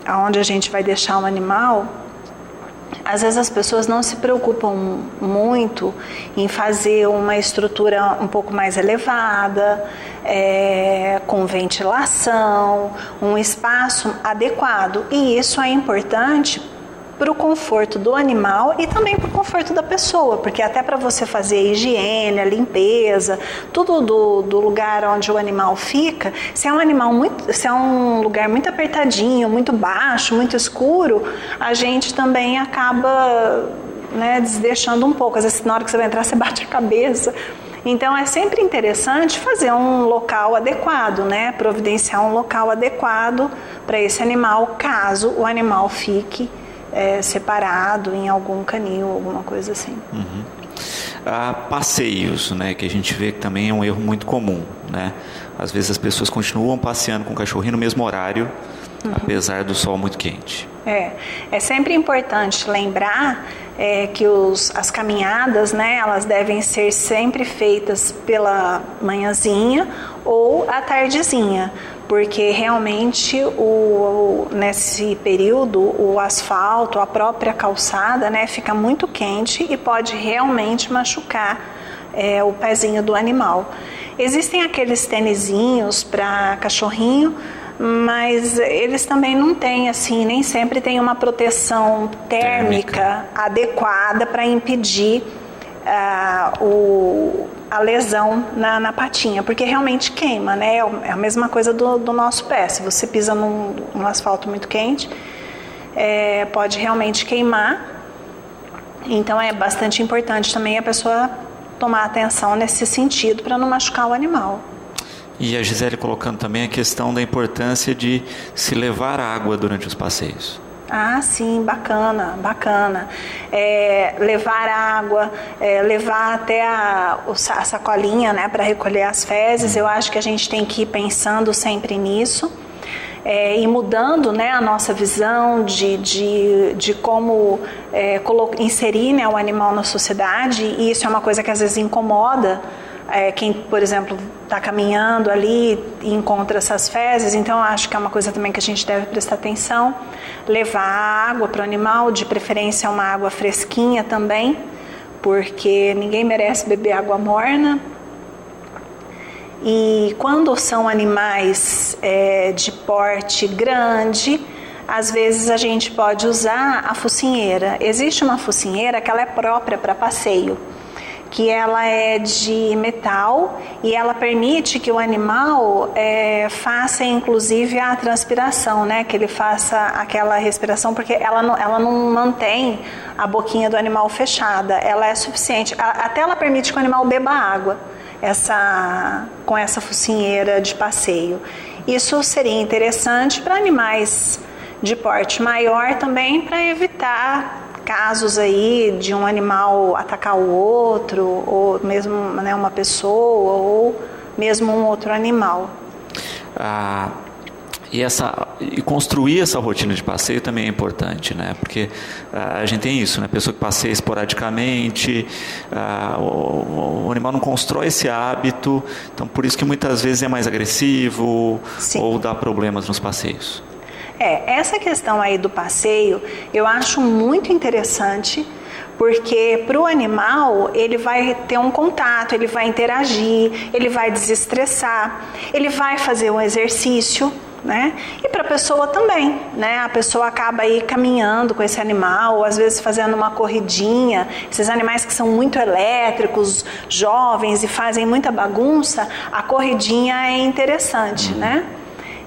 onde a gente vai deixar o animal, às vezes as pessoas não se preocupam muito em fazer uma estrutura um pouco mais elevada, com ventilação, um espaço adequado, e isso é importante para o conforto do animal e também para o conforto da pessoa, porque até para você fazer a higiene, a limpeza, tudo do lugar onde o animal fica, se é um lugar muito apertadinho, muito baixo, muito escuro, a gente também acaba, né, desdeixando um pouco. Às vezes na hora que você vai entrar, você bate a cabeça. Então é sempre interessante fazer um local adequado, né? Providenciar um local adequado para esse animal, caso o animal fique separado em algum canil, alguma coisa assim. Uhum. Passeios, né, que a gente vê que também é um erro muito comum, né? Às vezes as pessoas continuam passeando com o cachorrinho no mesmo horário, apesar do sol muito quente. É sempre importante lembrar que as caminhadas, né, elas devem ser sempre feitas pela manhãzinha ou à tardezinha, porque realmente nesse período o asfalto, a própria calçada, né, fica muito quente e pode realmente machucar o pezinho do animal. Existem aqueles tênisinhos para cachorrinho, mas eles também não têm, assim, nem sempre tem uma proteção térmica adequada para impedir a lesão na patinha, porque realmente queima, né? É a mesma coisa do nosso pé. Se você pisa num asfalto muito quente, pode realmente queimar. Então é bastante importante também a pessoa tomar atenção nesse sentido para não machucar o animal. E a Gisele colocando também a questão da importância de se levar água durante os passeios. Ah, sim, bacana. Levar água, levar até a sacolinha, né, para recolher as fezes. Eu acho que a gente tem que ir pensando sempre nisso. E mudando, né, a nossa visão de como inserir, né, o animal na sociedade. E isso é uma coisa que às vezes incomoda quem, por exemplo, está caminhando ali e encontra essas fezes. Então, eu acho que é uma coisa também que a gente deve prestar atenção. Levar água para o animal, de preferência uma água fresquinha também, porque ninguém merece beber água morna. E quando são animais de porte grande, às vezes a gente pode usar a focinheira. Existe uma focinheira que ela é própria para passeio, que ela é de metal e ela permite que o animal faça inclusive a transpiração, né? Que ele faça aquela respiração, porque ela não mantém a boquinha do animal fechada, ela é suficiente, até ela permite que o animal beba água com essa focinheira de passeio. Isso seria interessante para animais de porte maior também, para evitar casos aí de um animal atacar o outro, ou mesmo, né, uma pessoa, ou mesmo um outro animal. E construir essa rotina de passeio também é importante, né? Porque a gente tem isso, né? Pessoa que passeia esporadicamente, o animal não constrói esse hábito, então por isso que muitas vezes é mais agressivo. Sim. Ou dá problemas nos passeios. Essa questão aí do passeio, eu acho muito interessante, porque para o animal ele vai ter um contato, ele vai interagir, ele vai desestressar, ele vai fazer um exercício, né? E para a pessoa também, né? A pessoa acaba aí caminhando com esse animal, ou às vezes fazendo uma corridinha. Esses animais que são muito elétricos, jovens e fazem muita bagunça, a corridinha é interessante, né?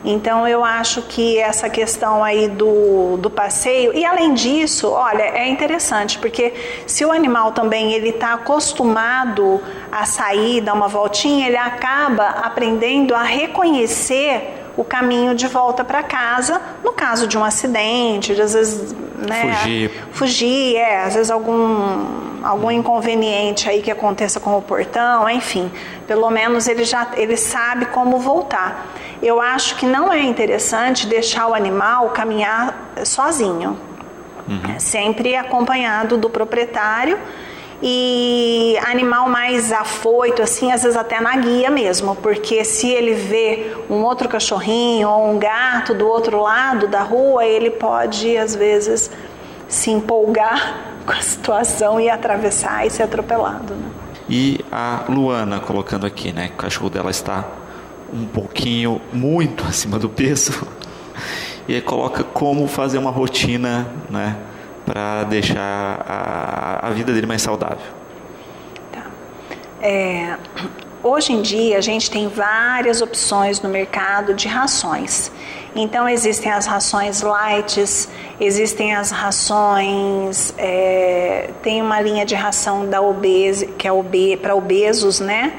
Então eu acho que essa questão aí do passeio, e além disso, olha, é interessante, porque se o animal também ele está acostumado a sair, dar uma voltinha, ele acaba aprendendo a reconhecer o caminho de volta para casa, no caso de um acidente, de, às vezes, né, fugir, às vezes algum inconveniente aí que aconteça com o portão, enfim, pelo menos ele sabe como voltar. Eu acho que não é interessante deixar o animal caminhar sozinho, sempre acompanhado do proprietário. E animal mais afoito, assim, às vezes até na guia mesmo, porque se ele vê um outro cachorrinho ou um gato do outro lado da rua, ele pode, às vezes, se empolgar com a situação e atravessar e ser atropelado, né? E a Luana colocando aqui, né, que o cachorro dela está um pouquinho, muito acima do peso, e aí coloca como fazer uma rotina, né, para deixar a vida dele mais saudável. Tá. Hoje em dia a gente tem várias opções no mercado de rações. Então existem as rações light, existem as rações, tem uma linha de ração da Obese, que é para obesos, né?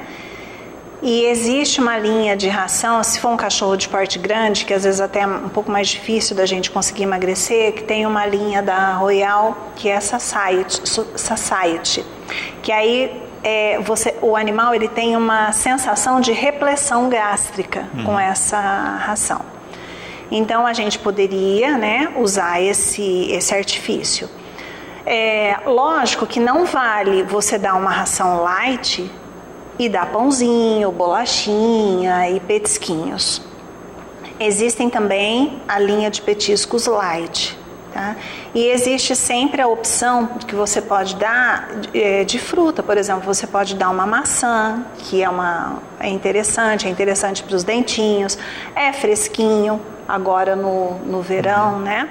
E existe uma linha de ração, se for um cachorro de porte grande, que às vezes até é um pouco mais difícil da gente conseguir emagrecer, que tem uma linha da Royal, que é Satiety, que aí o animal ele tem uma sensação de repressão gástrica com essa ração. Então a gente poderia, né, usar esse artifício. Lógico que não vale você dar uma ração light e dá pãozinho, bolachinha e petisquinhos. Existem também a linha de petiscos light, tá? E existe sempre a opção que você pode dar de fruta, por exemplo, você pode dar uma maçã, que é interessante para os dentinhos, é fresquinho agora no verão, né?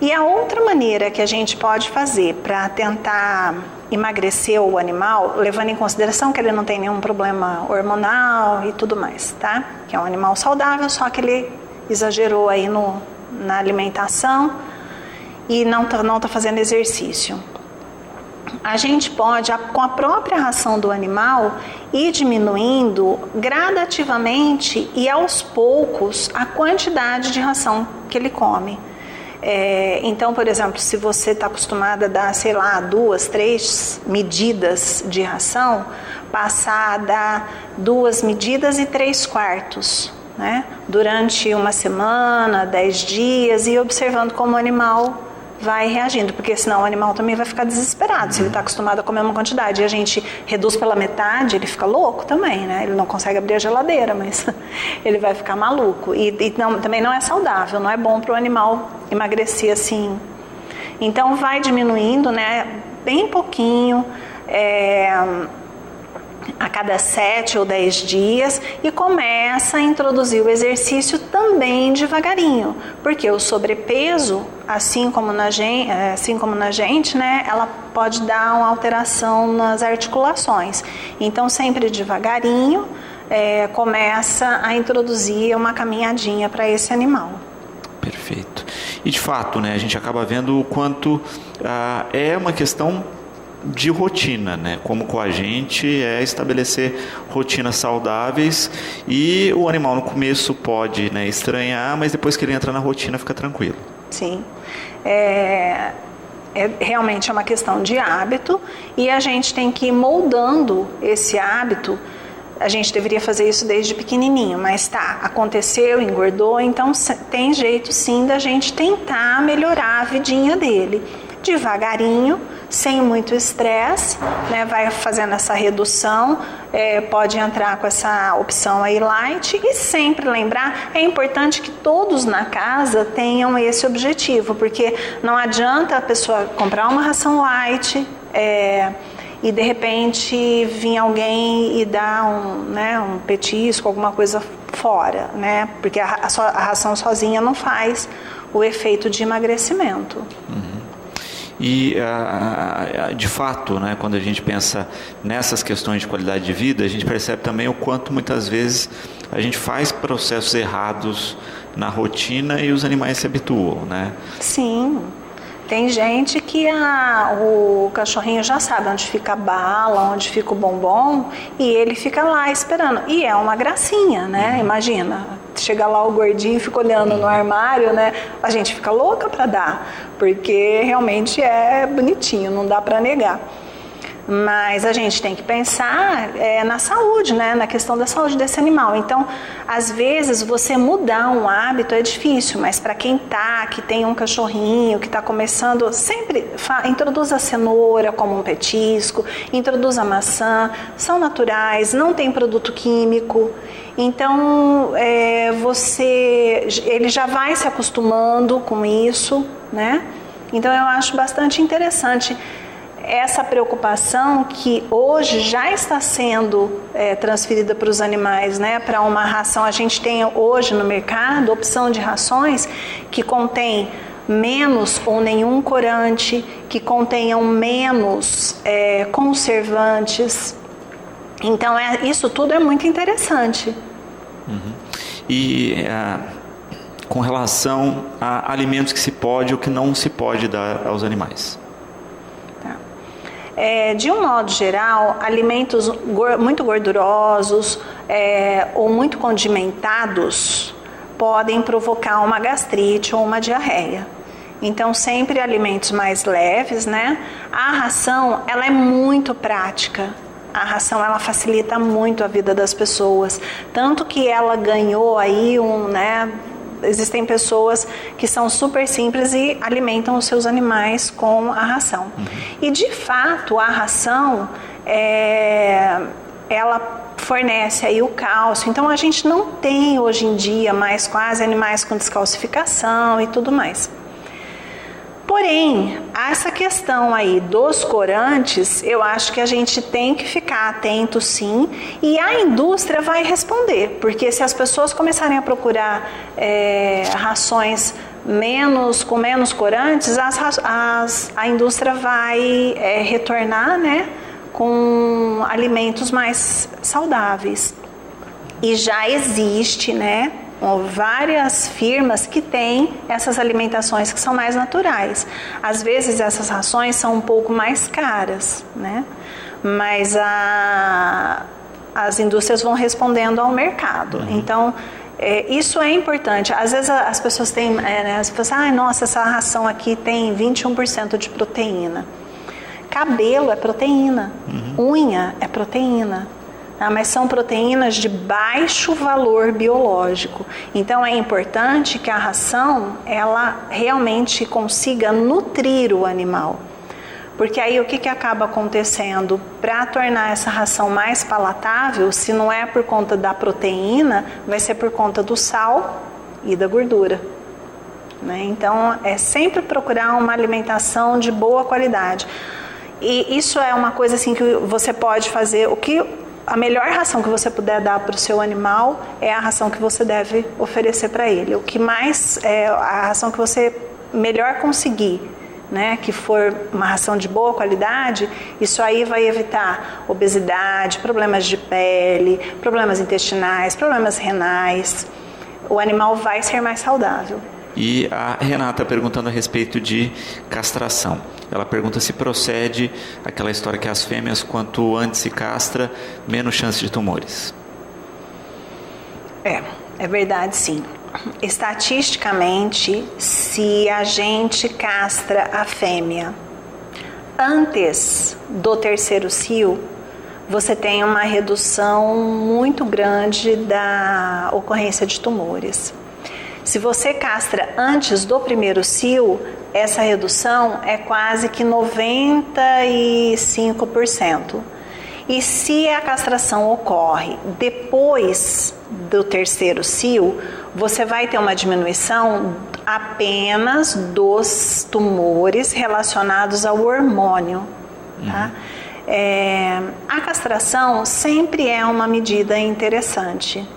E a outra maneira que a gente pode fazer para tentar emagrecer o animal, levando em consideração que ele não tem nenhum problema hormonal e tudo mais, tá? Que é um animal saudável, só que ele exagerou aí na alimentação e não tá fazendo exercício. A gente pode, com a própria ração do animal, ir diminuindo gradativamente e aos poucos a quantidade de ração que ele come. Então, por exemplo, se você está acostumada a dar, 2, 3 medidas de ração, passar a dar 2 medidas e 3/4, né? Durante uma semana, 10 dias, e observando como o animal vai reagindo, porque senão o animal também vai ficar desesperado. Se ele está acostumado a comer uma quantidade e a gente reduz pela metade, ele fica louco também, né? Ele não consegue abrir a geladeira, mas ele vai ficar maluco. E também não é saudável, não é bom para o animal emagrecer assim. Então vai diminuindo, né? Bem pouquinho, a cada 7 ou 10 dias, e começa a introduzir o exercício também devagarinho, porque o sobrepeso, assim como na gente, né, ela pode dar uma alteração nas articulações. Então, sempre devagarinho, começa a introduzir uma caminhadinha para esse animal. Perfeito. E de fato, né, a gente acaba vendo o quanto é uma questão de rotina, né? Como com a gente é estabelecer rotinas saudáveis, e o animal no começo pode, né, estranhar, mas depois que ele entra na rotina fica tranquilo. Sim, realmente é uma questão de hábito, e a gente tem que ir moldando esse hábito. A gente deveria fazer isso desde pequenininho, mas aconteceu, engordou, então tem jeito sim da gente tentar melhorar a vidinha dele, devagarinho, sem muito estresse, né? Vai fazendo essa redução, pode entrar com essa opção aí light, e sempre lembrar, é importante que todos na casa tenham esse objetivo, porque não adianta a pessoa comprar uma ração light e de repente vir alguém e dar um petisco, alguma coisa fora, né? Porque a ração sozinha não faz o efeito de emagrecimento. E, de fato, né, quando a gente pensa nessas questões de qualidade de vida, a gente percebe também o quanto muitas vezes a gente faz processos errados na rotina e os animais se habituam, né? Sim. Tem gente que o cachorrinho já sabe onde fica a bala, onde fica o bombom, e ele fica lá esperando. E é uma gracinha, né? Imagina, chega lá o gordinho e fica olhando no armário, né? A gente fica louca para dar, porque realmente é bonitinho, não dá para negar. Mas a gente tem que pensar na saúde, né? Na questão da saúde desse animal. Então, às vezes, você mudar um hábito é difícil, mas para quem que tem um cachorrinho, que está começando, sempre introduz a cenoura como um petisco, introduz a maçã, são naturais, não tem produto químico. Então, ele já vai se acostumando com isso, né? Então, eu acho bastante interessante essa preocupação que hoje já está sendo transferida para os animais, né? Para uma ração, a gente tem hoje no mercado opção de rações que contém menos ou nenhum corante, que contenham menos conservantes. Então, isso tudo é muito interessante. Uhum. E com relação a alimentos que se pode ou que não se pode dar aos animais? De um modo geral, alimentos muito gordurosos ou muito condimentados podem provocar uma gastrite ou uma diarreia. Então, sempre alimentos mais leves, né? A ração, ela é muito prática. A ração, ela facilita muito a vida das pessoas. Tanto que ela ganhou aí existem pessoas que são super simples e alimentam os seus animais com a ração. E, de fato, a ração ela fornece aí o cálcio. Então a gente não tem hoje em dia mais quase animais com descalcificação e tudo mais. Porém, essa questão aí dos corantes, eu acho que a gente tem que ficar atento sim, e a indústria vai responder, porque se as pessoas começarem a procurar rações com menos corantes, a indústria vai retornar, né, com alimentos mais saudáveis. E já existe, né, várias firmas que têm essas alimentações que são mais naturais. Às vezes essas rações são um pouco mais caras, né? Mas as indústrias vão respondendo ao mercado. Então, isso é importante. Às vezes as pessoas têm, as pessoas falam, nossa, essa ração aqui tem 21% de proteína. Cabelo é proteína, unha é proteína. Mas são proteínas de baixo valor biológico. Então é importante que a ração ela realmente consiga nutrir o animal. Porque aí o que acaba acontecendo? Para tornar essa ração mais palatável, se não é por conta da proteína, vai ser por conta do sal e da gordura. Né? Então é sempre procurar uma alimentação de boa qualidade. E isso é uma coisa assim que você pode fazer. A melhor ração que você puder dar para o seu animal é a ração que você deve oferecer para ele. O que mais a ração que você melhor conseguir, né, que for uma ração de boa qualidade, isso aí vai evitar obesidade, problemas de pele, problemas intestinais, problemas renais. O animal vai ser mais saudável. E a Renata perguntando a respeito de castração. Ela pergunta se procede aquela história que as fêmeas, quanto antes se castra, menos chance de tumores. É verdade, sim. Estatisticamente, se a gente castra a fêmea antes do terceiro cio, você tem uma redução muito grande da ocorrência de tumores. Se você castra antes do primeiro cio, essa redução é quase que 95%. E se a castração ocorre depois do terceiro cio, você vai ter uma diminuição apenas dos tumores relacionados ao hormônio. Tá? A castração sempre é uma medida interessante.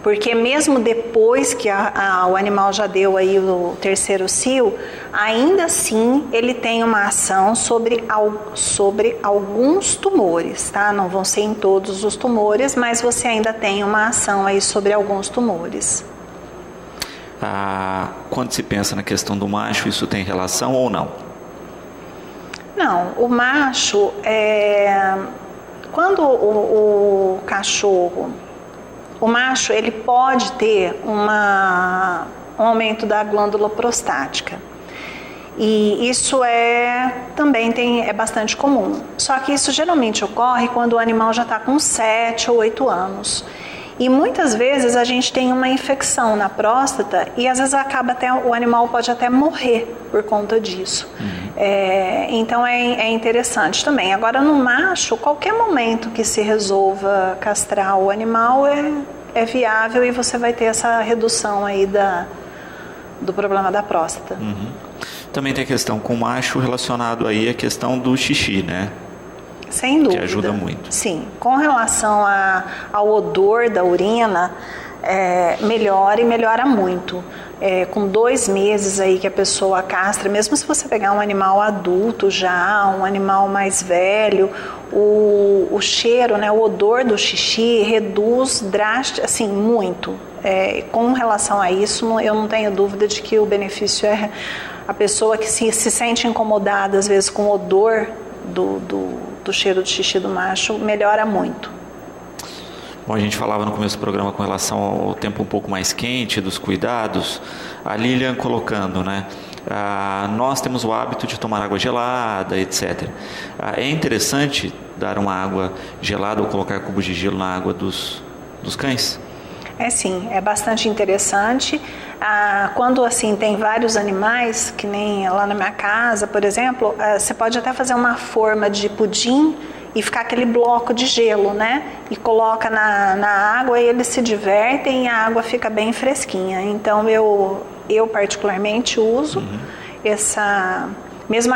Porque mesmo depois que o animal já deu aí o terceiro cio, ainda assim ele tem uma ação sobre alguns tumores, tá? Não vão ser em todos os tumores, mas você ainda tem uma ação aí sobre alguns tumores. Quando se pensa na questão do macho, isso tem relação ou não? Não, o macho, quando o cachorro... O macho, ele pode ter um aumento da glândula prostática. E isso também é bastante comum. Só que isso geralmente ocorre quando o animal já está com 7 ou 8 anos. E muitas vezes a gente tem uma infecção na próstata e às vezes o animal pode até morrer por conta disso. Então é interessante também. Agora no macho, qualquer momento que se resolva castrar o animal é viável e você vai ter essa redução aí do problema da próstata. Também tem a questão com o macho relacionado aí à questão do xixi, né? Sem dúvida. Que ajuda muito. Sim, com relação ao odor da urina, melhora e melhora muito. Com 2 meses aí que a pessoa castra, mesmo se você pegar um animal adulto já, um animal mais velho, o cheiro, né, o odor do xixi reduz drasticamente, assim, muito. Com relação a isso, eu não tenho dúvida de que o benefício é a pessoa que se sente incomodada, às vezes, com o odor do cheiro de xixi do macho, melhora muito. Bom, a gente falava no começo do programa com relação ao tempo um pouco mais quente, dos cuidados. A Lilian colocando, né? Nós temos o hábito de tomar água gelada, etc. É interessante dar uma água gelada ou colocar cubos de gelo na água dos cães? Sim, é bastante interessante. Quando assim tem vários animais, que nem lá na minha casa, por exemplo, você pode até fazer uma forma de pudim e ficar aquele bloco de gelo, né? E coloca na água e eles se divertem e a água fica bem fresquinha. Então eu particularmente uso mesmo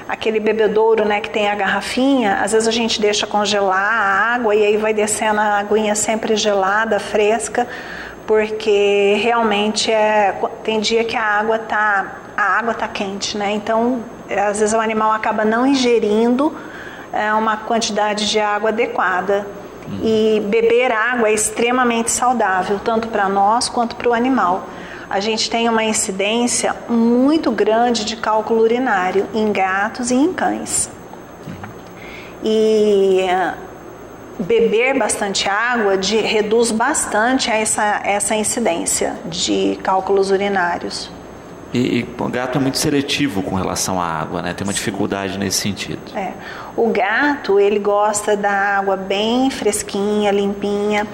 aquele bebedouro, né, que tem a garrafinha, às vezes a gente deixa congelar a água e aí vai descendo a aguinha sempre gelada, fresca, porque realmente tem dia que a água tá quente, né? Então, às vezes o animal acaba não ingerindo uma quantidade de água adequada. E beber água é extremamente saudável, tanto para nós quanto para o animal. A gente tem uma incidência muito grande de cálculo urinário em gatos e em cães. E beber bastante água reduz bastante essa incidência de cálculos urinários. E o gato é muito seletivo com relação à água, né? Tem uma dificuldade nesse sentido. O gato, ele gosta da água bem fresquinha, limpinha.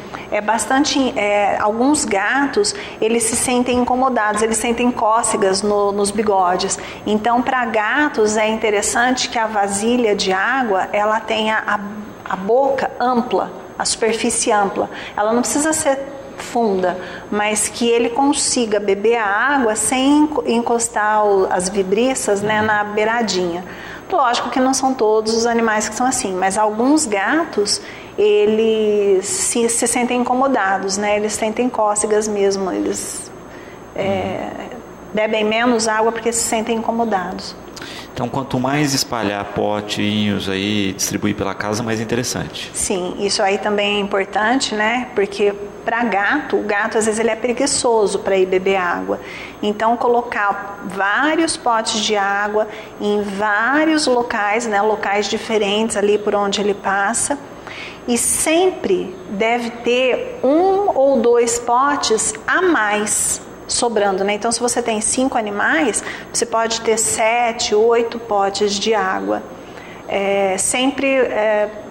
Alguns gatos, eles se sentem incomodados, eles sentem cócegas nos bigodes. Então, para gatos, é interessante que a vasilha de água, ela tenha a boca ampla, a superfície ampla. Ela não precisa ser funda, mas que ele consiga beber a água sem encostar as vibriças, né, na beiradinha. Lógico que não são todos os animais que são assim, mas alguns gatos, eles se sentem incomodados, né? Eles sentem cócegas mesmo, eles bebem menos água porque se sentem incomodados. Então, quanto mais espalhar potinhos aí, distribuir pela casa, mais interessante. Sim, isso aí também é importante, né? Porque para o gato às vezes ele é preguiçoso para ir beber água. Então, colocar vários potes de água em vários locais, né? Locais diferentes ali por onde ele passa. E sempre deve ter 1 ou 2 potes a mais sobrando, né? Então, se você tem 5 animais, você pode ter 7, 8 potes de água. Sempre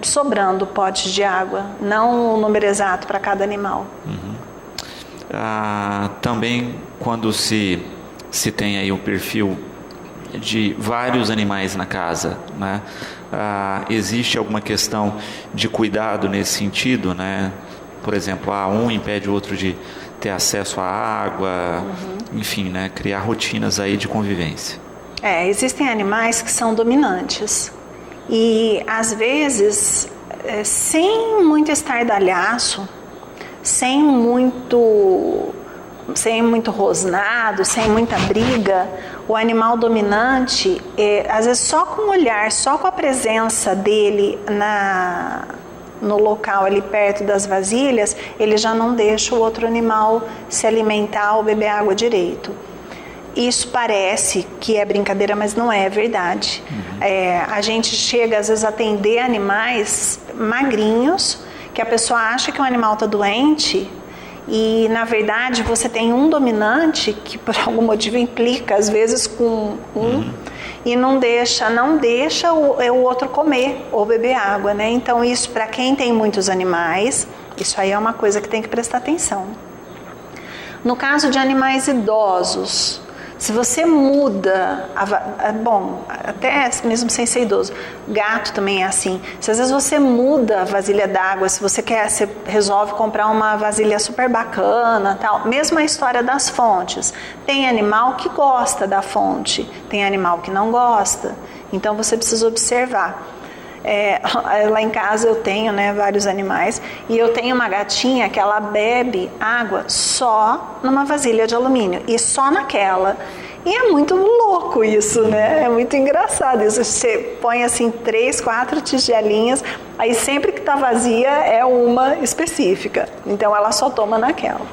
sobrando potes de água, não o número exato para cada animal. Também, quando se tem aí o perfil de vários animais na casa, né? Existe alguma questão de cuidado nesse sentido, né? Por exemplo, um impede o outro de ter acesso à água, enfim, né? Criar rotinas aí de convivência. Existem animais que são dominantes e às vezes sem muito estardalhaço, sem muito rosnado, sem muita briga, o animal dominante, às vezes só com o olhar, só com a presença dele no local ali perto das vasilhas, ele já não deixa o outro animal se alimentar ou beber água direito. Isso parece que é brincadeira, mas não é verdade. A gente chega às vezes a atender animais magrinhos, que a pessoa acha que o animal está doente, e na verdade você tem um dominante que por algum motivo implica às vezes com e não deixa o outro comer ou beber água, né? Então isso, para quem tem muitos animais, isso aí é uma coisa que tem que prestar atenção. No caso de animais idosos, se você muda, até mesmo sem ser idoso, gato também é assim. Se às vezes você muda a vasilha d'água, se você resolve comprar uma vasilha super bacana, tal. Mesmo a história das fontes. Tem animal que gosta da fonte, tem animal que não gosta. Então você precisa observar. Lá em casa eu tenho, né, vários animais, e eu tenho uma gatinha que ela bebe água só numa vasilha de alumínio e só naquela. E é muito louco isso, né? É muito engraçado isso. Você põe assim 3, 4 tigelinhas, aí sempre que tá vazia é uma específica. Então ela só toma naquela.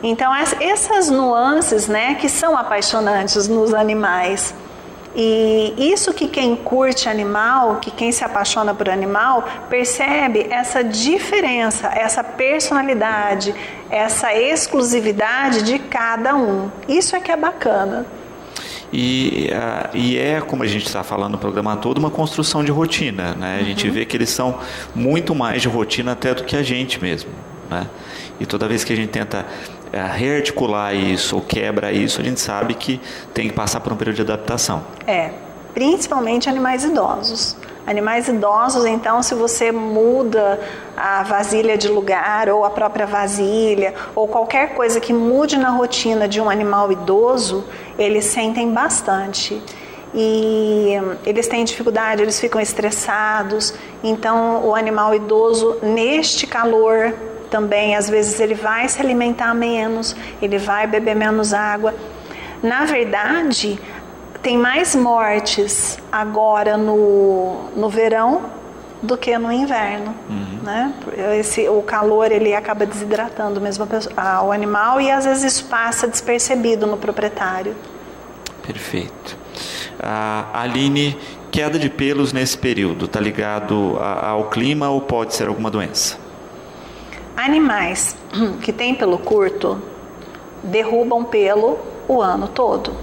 Então essas nuances, né, que são apaixonantes nos animais. E isso que quem curte animal, que quem se apaixona por animal, percebe essa diferença, essa personalidade, essa exclusividade de cada um. Isso é que é bacana. E como a gente está falando no programa todo, uma construção de rotina, né? A gente vê que eles são muito mais de rotina até do que a gente mesmo, né? E toda vez que a gente tenta rearticular isso ou quebra isso, a gente sabe que tem que passar por um período de adaptação. Principalmente animais idosos. Animais idosos, então, se você muda a vasilha de lugar ou a própria vasilha ou qualquer coisa que mude na rotina de um animal idoso, eles sentem bastante. E eles têm dificuldade, eles ficam estressados. Então, o animal idoso, neste calor também, às vezes ele vai se alimentar menos, ele vai beber menos água. Na verdade, tem mais mortes agora no verão do que no inverno, né? O calor, ele acaba desidratando mesmo o animal e às vezes isso passa despercebido no proprietário. Perfeito. Aline, queda de pelos nesse período, está ligado ao clima ou pode ser alguma doença? Animais que têm pelo curto derrubam pelo o ano todo.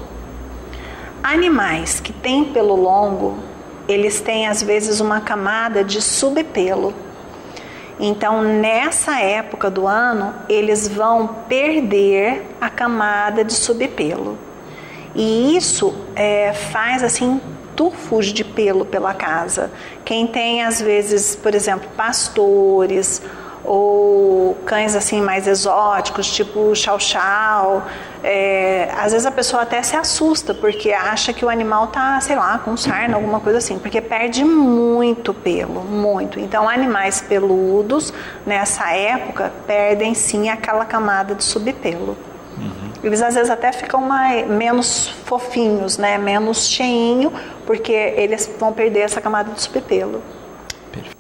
Animais que têm pelo longo, eles têm às vezes uma camada de subpelo. Então, nessa época do ano, eles vão perder a camada de subpelo. E isso faz assim tufos de pelo pela casa. Quem tem às vezes, por exemplo, pastores ou cães assim mais exóticos, tipo chow-chow, às vezes a pessoa até se assusta porque acha que o animal tá, sei lá, com sarna, alguma coisa assim, porque perde muito pelo, muito. Então, animais peludos nessa época perdem sim aquela camada de subpelo. Eles às vezes até ficam menos fofinhos, né? Menos cheinho, porque eles vão perder essa camada de subpelo.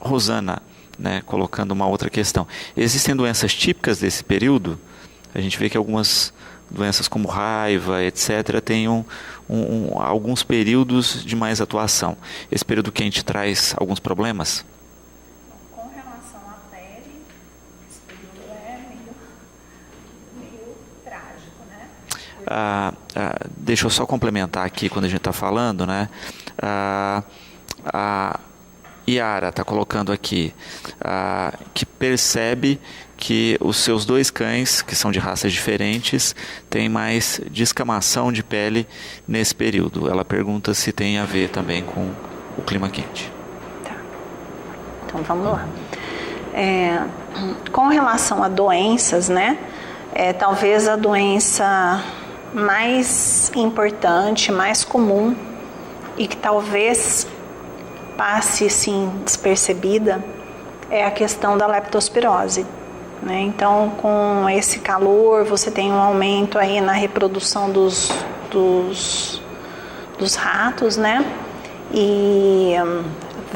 Rosana, né, colocando uma outra questão. Existem doenças típicas desse período? A gente vê que algumas doenças como raiva, etc., têm alguns períodos de mais atuação. Esse período quente traz alguns problemas? Com relação à pele, esse período é meio trágico, né? Deixa eu só complementar aqui quando a gente está falando, né? A Yara está colocando aqui que percebe que os seus dois cães, que são de raças diferentes, têm mais descamação de pele nesse período. Ela pergunta se tem a ver também com o clima quente. Tá. Então vamos lá. Com relação a doenças, né? Talvez a doença mais importante, mais comum e que talvez passe assim despercebida é a questão da leptospirose, né? Então, com esse calor, você tem um aumento aí na reprodução dos ratos, né? E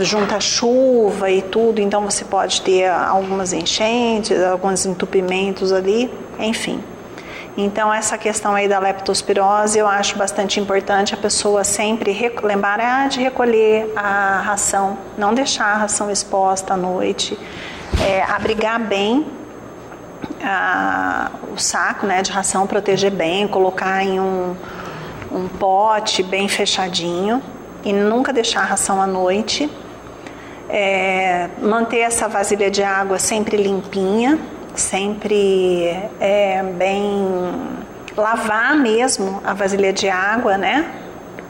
junta chuva e tudo, então você pode ter algumas enchentes, alguns entupimentos ali, enfim. Então, essa questão aí da leptospirose, eu acho bastante importante a pessoa sempre lembrar de recolher a ração, não deixar a ração exposta à noite, abrigar bem o saco, né, de ração, proteger bem, colocar em um pote bem fechadinho e nunca deixar a ração à noite. Manter essa vasilha de água sempre limpinha, sempre bem lavar mesmo a vasilha de água, né?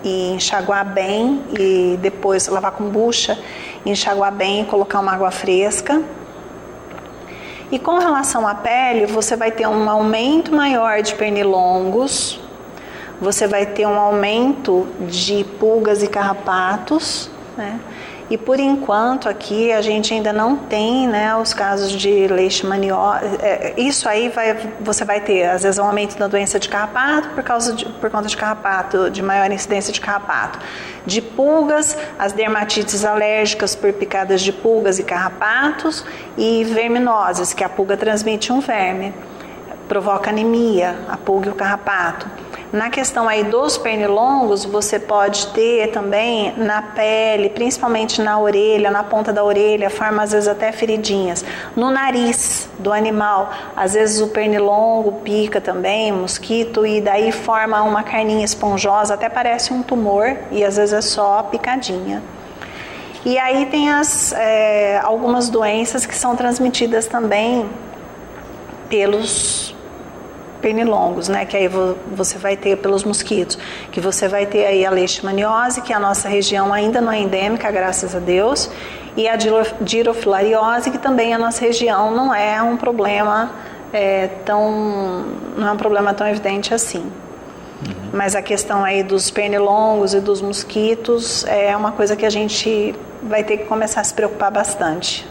E enxaguar bem e depois lavar com bucha, enxaguar bem e colocar uma água fresca. E com relação à pele, você vai ter um aumento maior de pernilongos, você vai ter um aumento de pulgas e carrapatos, né? E por enquanto aqui a gente ainda não tem, né, os casos de leishmaniose. Isso aí você vai ter, às vezes, um aumento da doença de carrapato por conta de carrapato, de maior incidência de carrapato. De pulgas, as dermatites alérgicas por picadas de pulgas e carrapatos e verminoses, que a pulga transmite um verme. Provoca anemia, a pulga e o carrapato. Na questão aí dos pernilongos, você pode ter também na pele, principalmente na orelha, na ponta da orelha, forma às vezes até feridinhas. No nariz do animal, às vezes o pernilongo pica também, mosquito, e daí forma uma carninha esponjosa, até parece um tumor, e às vezes é só picadinha. E aí tem algumas doenças que são transmitidas também pelos pernilongos, né? Que aí você vai ter pelos mosquitos, que você vai ter aí a leishmaniose, que a nossa região ainda não é endêmica, graças a Deus, e a girofilariose, que também a nossa região não é um problema não é um problema tão evidente assim. Mas a questão aí dos pernilongos e dos mosquitos é uma coisa que a gente vai ter que começar a se preocupar bastante.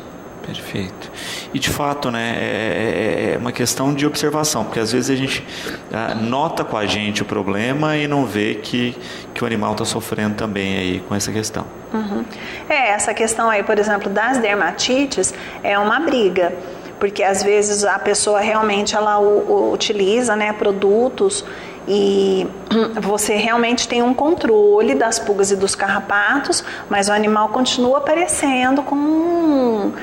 Perfeito. E de fato, né, é uma questão de observação, porque às vezes a gente nota com a gente o problema e não vê que o animal está sofrendo também aí com essa questão. Essa questão aí, por exemplo, das dermatites é uma briga, porque às vezes a pessoa realmente ela utiliza, né, produtos e você realmente tem um controle das pulgas e dos carrapatos, mas o animal continua aparecendo com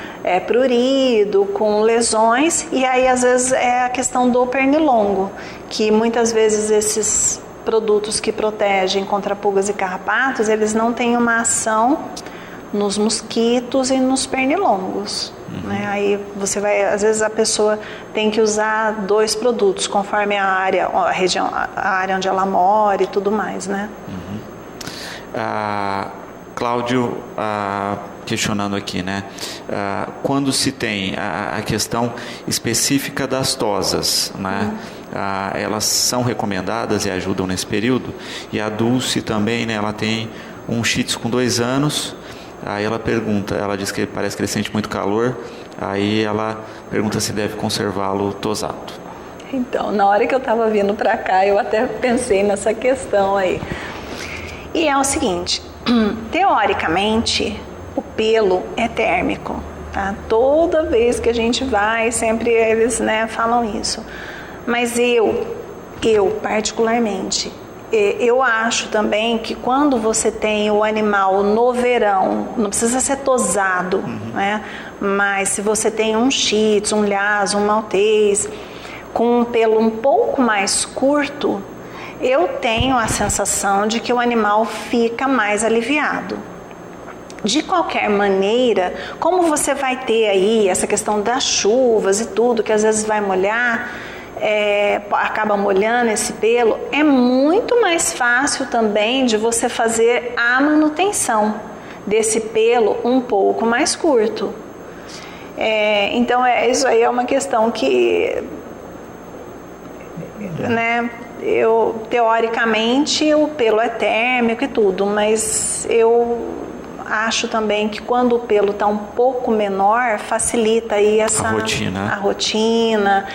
prurido, com lesões, e aí às vezes é a questão do pernilongo, que muitas vezes esses produtos que protegem contra pulgas e carrapatos, eles não têm uma ação nos mosquitos e nos pernilongos. Né? Aí você vai, às vezes a pessoa tem que usar 2 produtos conforme a área, a região, a área onde ela mora e tudo mais, né? Cláudio, questionando aqui, né? Quando se tem a questão específica das tosas, né? Elas são recomendadas e ajudam nesse período, e a Dulce também, né? Ela tem um Shih Tzu com 2 anos. Aí ela pergunta, ela diz que parece que ele sente muito calor, aí ela pergunta se deve conservá-lo tosado. Então, na hora que eu estava vindo para cá, eu até pensei nessa questão aí. E é o seguinte, teoricamente, o pelo é térmico, tá? Toda vez que a gente vai, sempre eles, né, falam isso. Mas eu particularmente, eu acho também que quando você tem o animal no verão, não precisa ser tosado, né? Mas se você tem um Shih Tzu, um Lhasa, um Maltês, com um pelo um pouco mais curto, eu tenho a sensação de que o animal fica mais aliviado. De qualquer maneira, como você vai ter aí essa questão das chuvas e tudo, que às vezes vai molhar, acaba molhando esse pelo, é muito mais fácil também de você fazer a manutenção desse pelo um pouco mais curto. Então isso aí é uma questão que, né, teoricamente o pelo é térmico e tudo, mas eu acho também que quando o pelo está um pouco menor, facilita aí a rotina.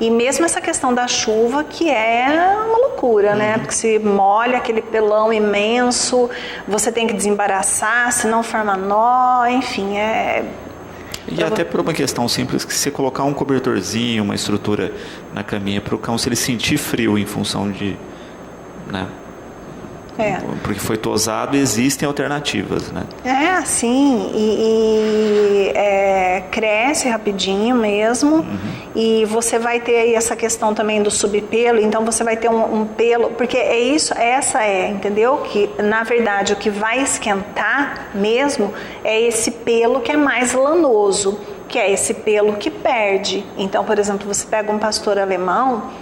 E mesmo essa questão da chuva, que é uma loucura, né? Porque se molha aquele pelão imenso, você tem que desembaraçar, senão forma nó, enfim, E até por uma questão simples, que se colocar um cobertorzinho, uma estrutura na caminha para o cão, se ele sentir frio em função de... né? Porque foi tosado, existem alternativas, né? Sim, cresce rapidinho mesmo, e você vai ter aí essa questão também do subpelo, então você vai ter um pelo, porque entendeu? Que na verdade o que vai esquentar mesmo é esse pelo que é mais lanoso, que é esse pelo que perde. Então, por exemplo, você pega um pastor alemão,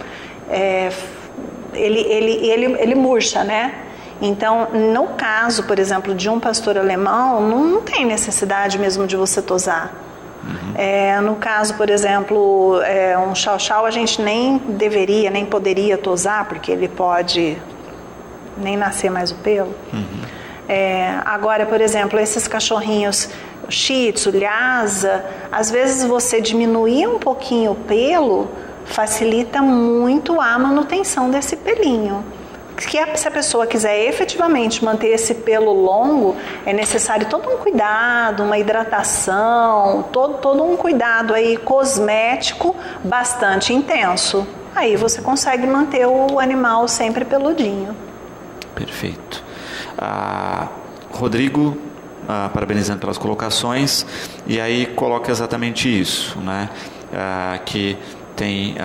ele murcha, né? Então, no caso, por exemplo, de um pastor alemão, não tem necessidade mesmo de você tosar. No caso, por exemplo, um chow-chow, a gente nem poderia tosar, porque ele pode nem nascer mais o pelo. Agora, por exemplo, esses cachorrinhos Shih Tzu, Lhasa, às vezes você diminuir um pouquinho o pelo facilita muito a manutenção desse pelinho. Se a pessoa quiser efetivamente manter esse pelo longo, é necessário todo um cuidado, uma hidratação, todo um cuidado aí cosmético bastante intenso. Aí você consegue manter o animal sempre peludinho. Perfeito. Rodrigo, parabenizando pelas colocações, e aí coloca exatamente isso, né? Que tem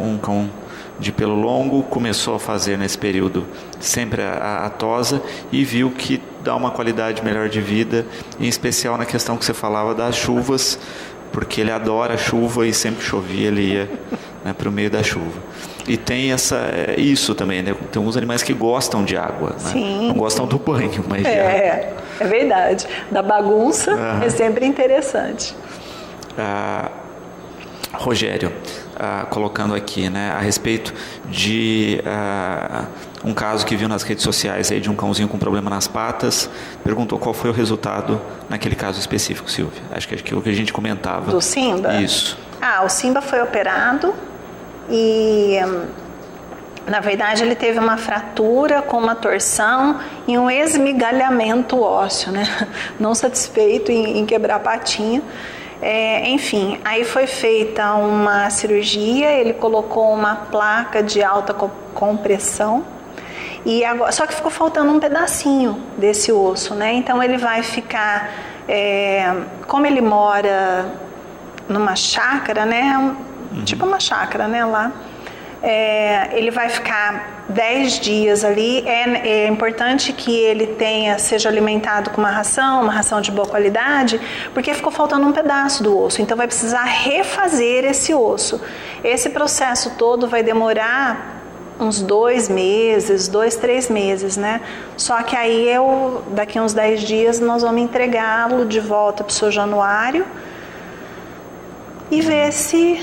um cão de pelo longo, começou a fazer nesse período sempre a tosa e viu que dá uma qualidade melhor de vida, em especial na questão que você falava das chuvas, porque ele adora a chuva e sempre que chovia ele ia, né, para o meio da chuva. E tem isso também, né? Tem alguns animais que gostam de água, né? Sim. Não gostam do banho, mas É verdade. Da bagunça é sempre interessante. Rogério, colocando aqui, né, a respeito de um caso que viu nas redes sociais aí de um cãozinho com problema nas patas, perguntou qual foi o resultado naquele caso específico, Silvia. Acho que é aquilo que a gente comentava. Do Simba? Isso. O Simba foi operado e, na verdade, ele teve uma fratura com uma torção e um esmigalhamento ósseo, né? Não satisfeito em quebrar a patinha. Enfim, aí foi feita uma cirurgia, ele colocou uma placa de alta compressão e agora, só que ficou faltando um pedacinho desse osso, né? Então ele vai ficar, como ele mora numa chácara, né? Tipo uma chácara, né? Lá. Ele vai ficar 10 dias ali. É importante que ele seja alimentado com uma ração de boa qualidade, porque ficou faltando um pedaço do osso. Então vai precisar refazer esse osso. Esse processo todo vai demorar uns 2 meses, 2, 3 meses, né? Só que aí daqui uns 10 dias nós vamos entregá-lo de volta para o seu Januário e ver se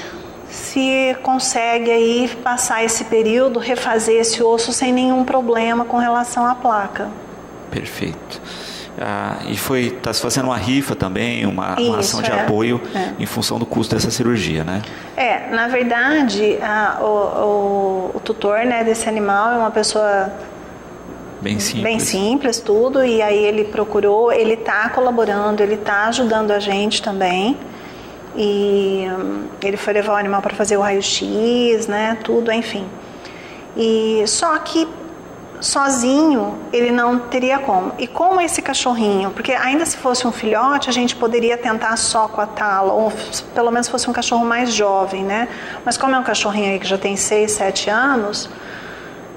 consegue aí passar esse período, refazer esse osso sem nenhum problema com relação à placa. Perfeito. E está se fazendo uma rifa também, uma ação de apoio em função do custo dessa cirurgia, né? Na verdade, o tutor, né, desse animal é uma pessoa bem simples, tudo, e aí ele procurou, ele está colaborando, ele está ajudando a gente também. E ele foi levar o animal para fazer o raio-x, né, tudo, enfim. E só que sozinho ele não teria como. E com esse cachorrinho, porque ainda se fosse um filhote, a gente poderia tentar só com a tala, ou pelo menos fosse um cachorro mais jovem, né? Mas como é um cachorrinho aí que já tem 6, 7 anos,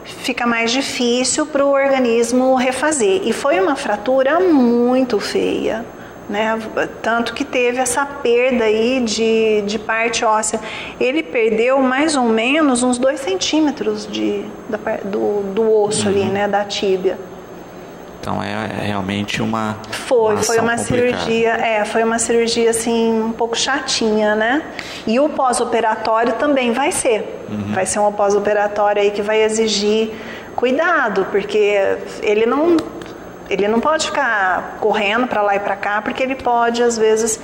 fica mais difícil para o organismo refazer. E foi uma fratura muito feia, né? Tanto que teve essa perda aí de parte óssea. Ele perdeu mais ou menos uns 2 centímetros do osso ali, né? Da tíbia. Então é realmente uma Foi uma cirurgia, foi uma cirurgia assim um pouco chatinha, né? E o pós-operatório também vai ser. Vai ser um pós-operatório aí que vai exigir cuidado, porque ele não pode ficar correndo para lá e para cá, porque ele pode, às vezes,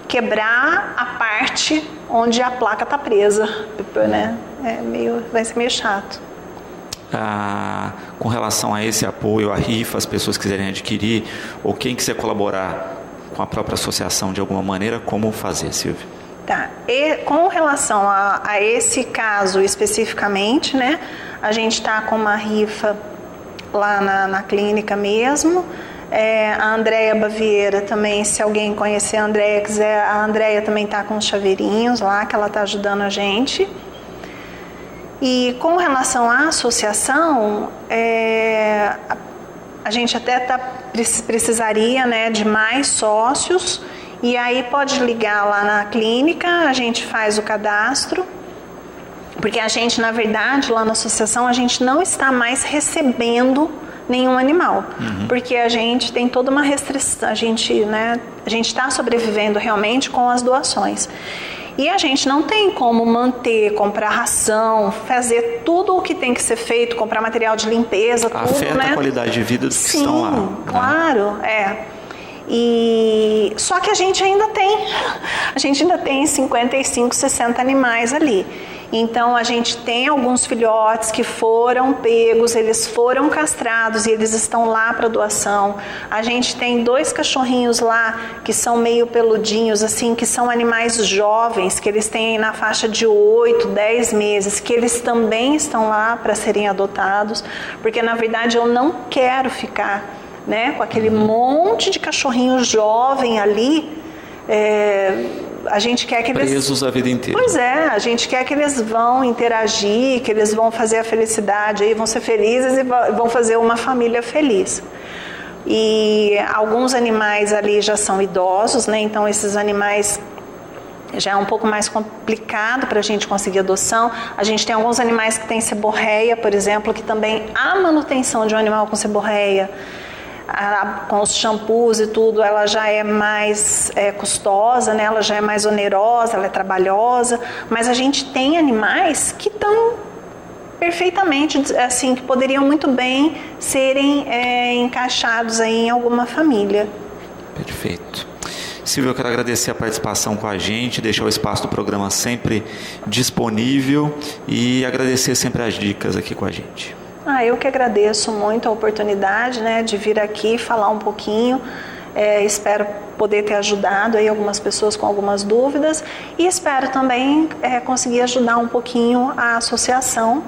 quebrar a parte onde a placa está presa, né? Vai ser meio chato. Com relação a esse apoio, a rifa, as pessoas que quiserem adquirir, ou quem quiser colaborar com a própria associação de alguma maneira, como fazer, Silvia? Tá. E com relação a esse caso especificamente, né? A gente está com uma rifa lá na clínica mesmo. A Andréia Baviera também, se alguém conhecer a Andréia quiser, a Andréia também está com os chaveirinhos lá, que ela está ajudando a gente. E com relação à associação, a gente até precisaria, né, de mais sócios, e aí pode ligar lá na clínica, a gente faz o cadastro. Porque a gente, na verdade, lá na associação, a gente não está mais recebendo nenhum animal. Porque a gente tem toda uma restrição, a gente está sobrevivendo realmente com as doações. E a gente não tem como comprar ração, fazer tudo o que tem que ser feito, comprar material de limpeza, tudo, afeta, né? A qualidade de vida dos que estão lá. Sim, claro, E só que a gente ainda tem 55, 60 animais ali. Então a gente tem alguns filhotes que foram pegos, eles foram castrados e eles estão lá para doação. A gente tem 2 cachorrinhos lá que são meio peludinhos, assim, que são animais jovens, que eles têm na faixa de 8, 10 meses, que eles também estão lá para serem adotados, porque na verdade eu não quero ficar, né, com aquele monte de cachorrinho jovem ali. A gente quer que eles... presos a vida inteira. Pois a gente quer que eles vão interagir, que eles vão fazer a felicidade, aí vão ser felizes e vão fazer uma família feliz. E alguns animais ali já são idosos, né? Então esses animais já é um pouco mais complicado para a gente conseguir adoção. A gente tem alguns animais que têm seborreia, por exemplo, que também a manutenção de um animal com seborreia, com os shampoos e tudo, ela já é mais custosa, né? Ela já é mais onerosa, ela é trabalhosa, mas a gente tem animais que estão perfeitamente, assim, que poderiam muito bem serem encaixados aí em alguma família. Perfeito. Silvia, eu quero agradecer a participação com a gente, deixar o espaço do programa sempre disponível e agradecer sempre as dicas aqui com a gente. Eu que agradeço muito a oportunidade, né, de vir aqui falar um pouquinho. Espero poder ter ajudado aí algumas pessoas com algumas dúvidas e espero também conseguir ajudar um pouquinho a associação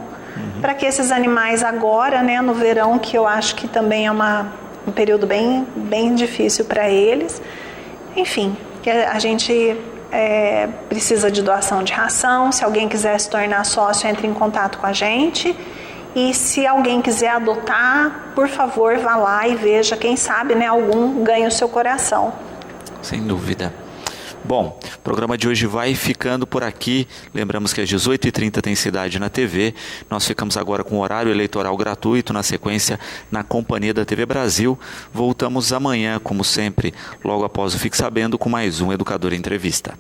para que esses animais agora, né, no verão, que eu acho que também é um período bem difícil para eles. Enfim, que a gente precisa de doação de ração. Se alguém quiser se tornar sócio, entre em contato com a gente. E se alguém quiser adotar, por favor, vá lá e veja. Quem sabe, né, algum ganha o seu coração. Sem dúvida. Bom, o programa de hoje vai ficando por aqui. Lembramos que às 18h30 tem Cidade na TV. Nós ficamos agora com o horário eleitoral gratuito, na sequência, na companhia da TV Brasil. Voltamos amanhã, como sempre, logo após o Fique Sabendo, com mais um Educador Entrevista.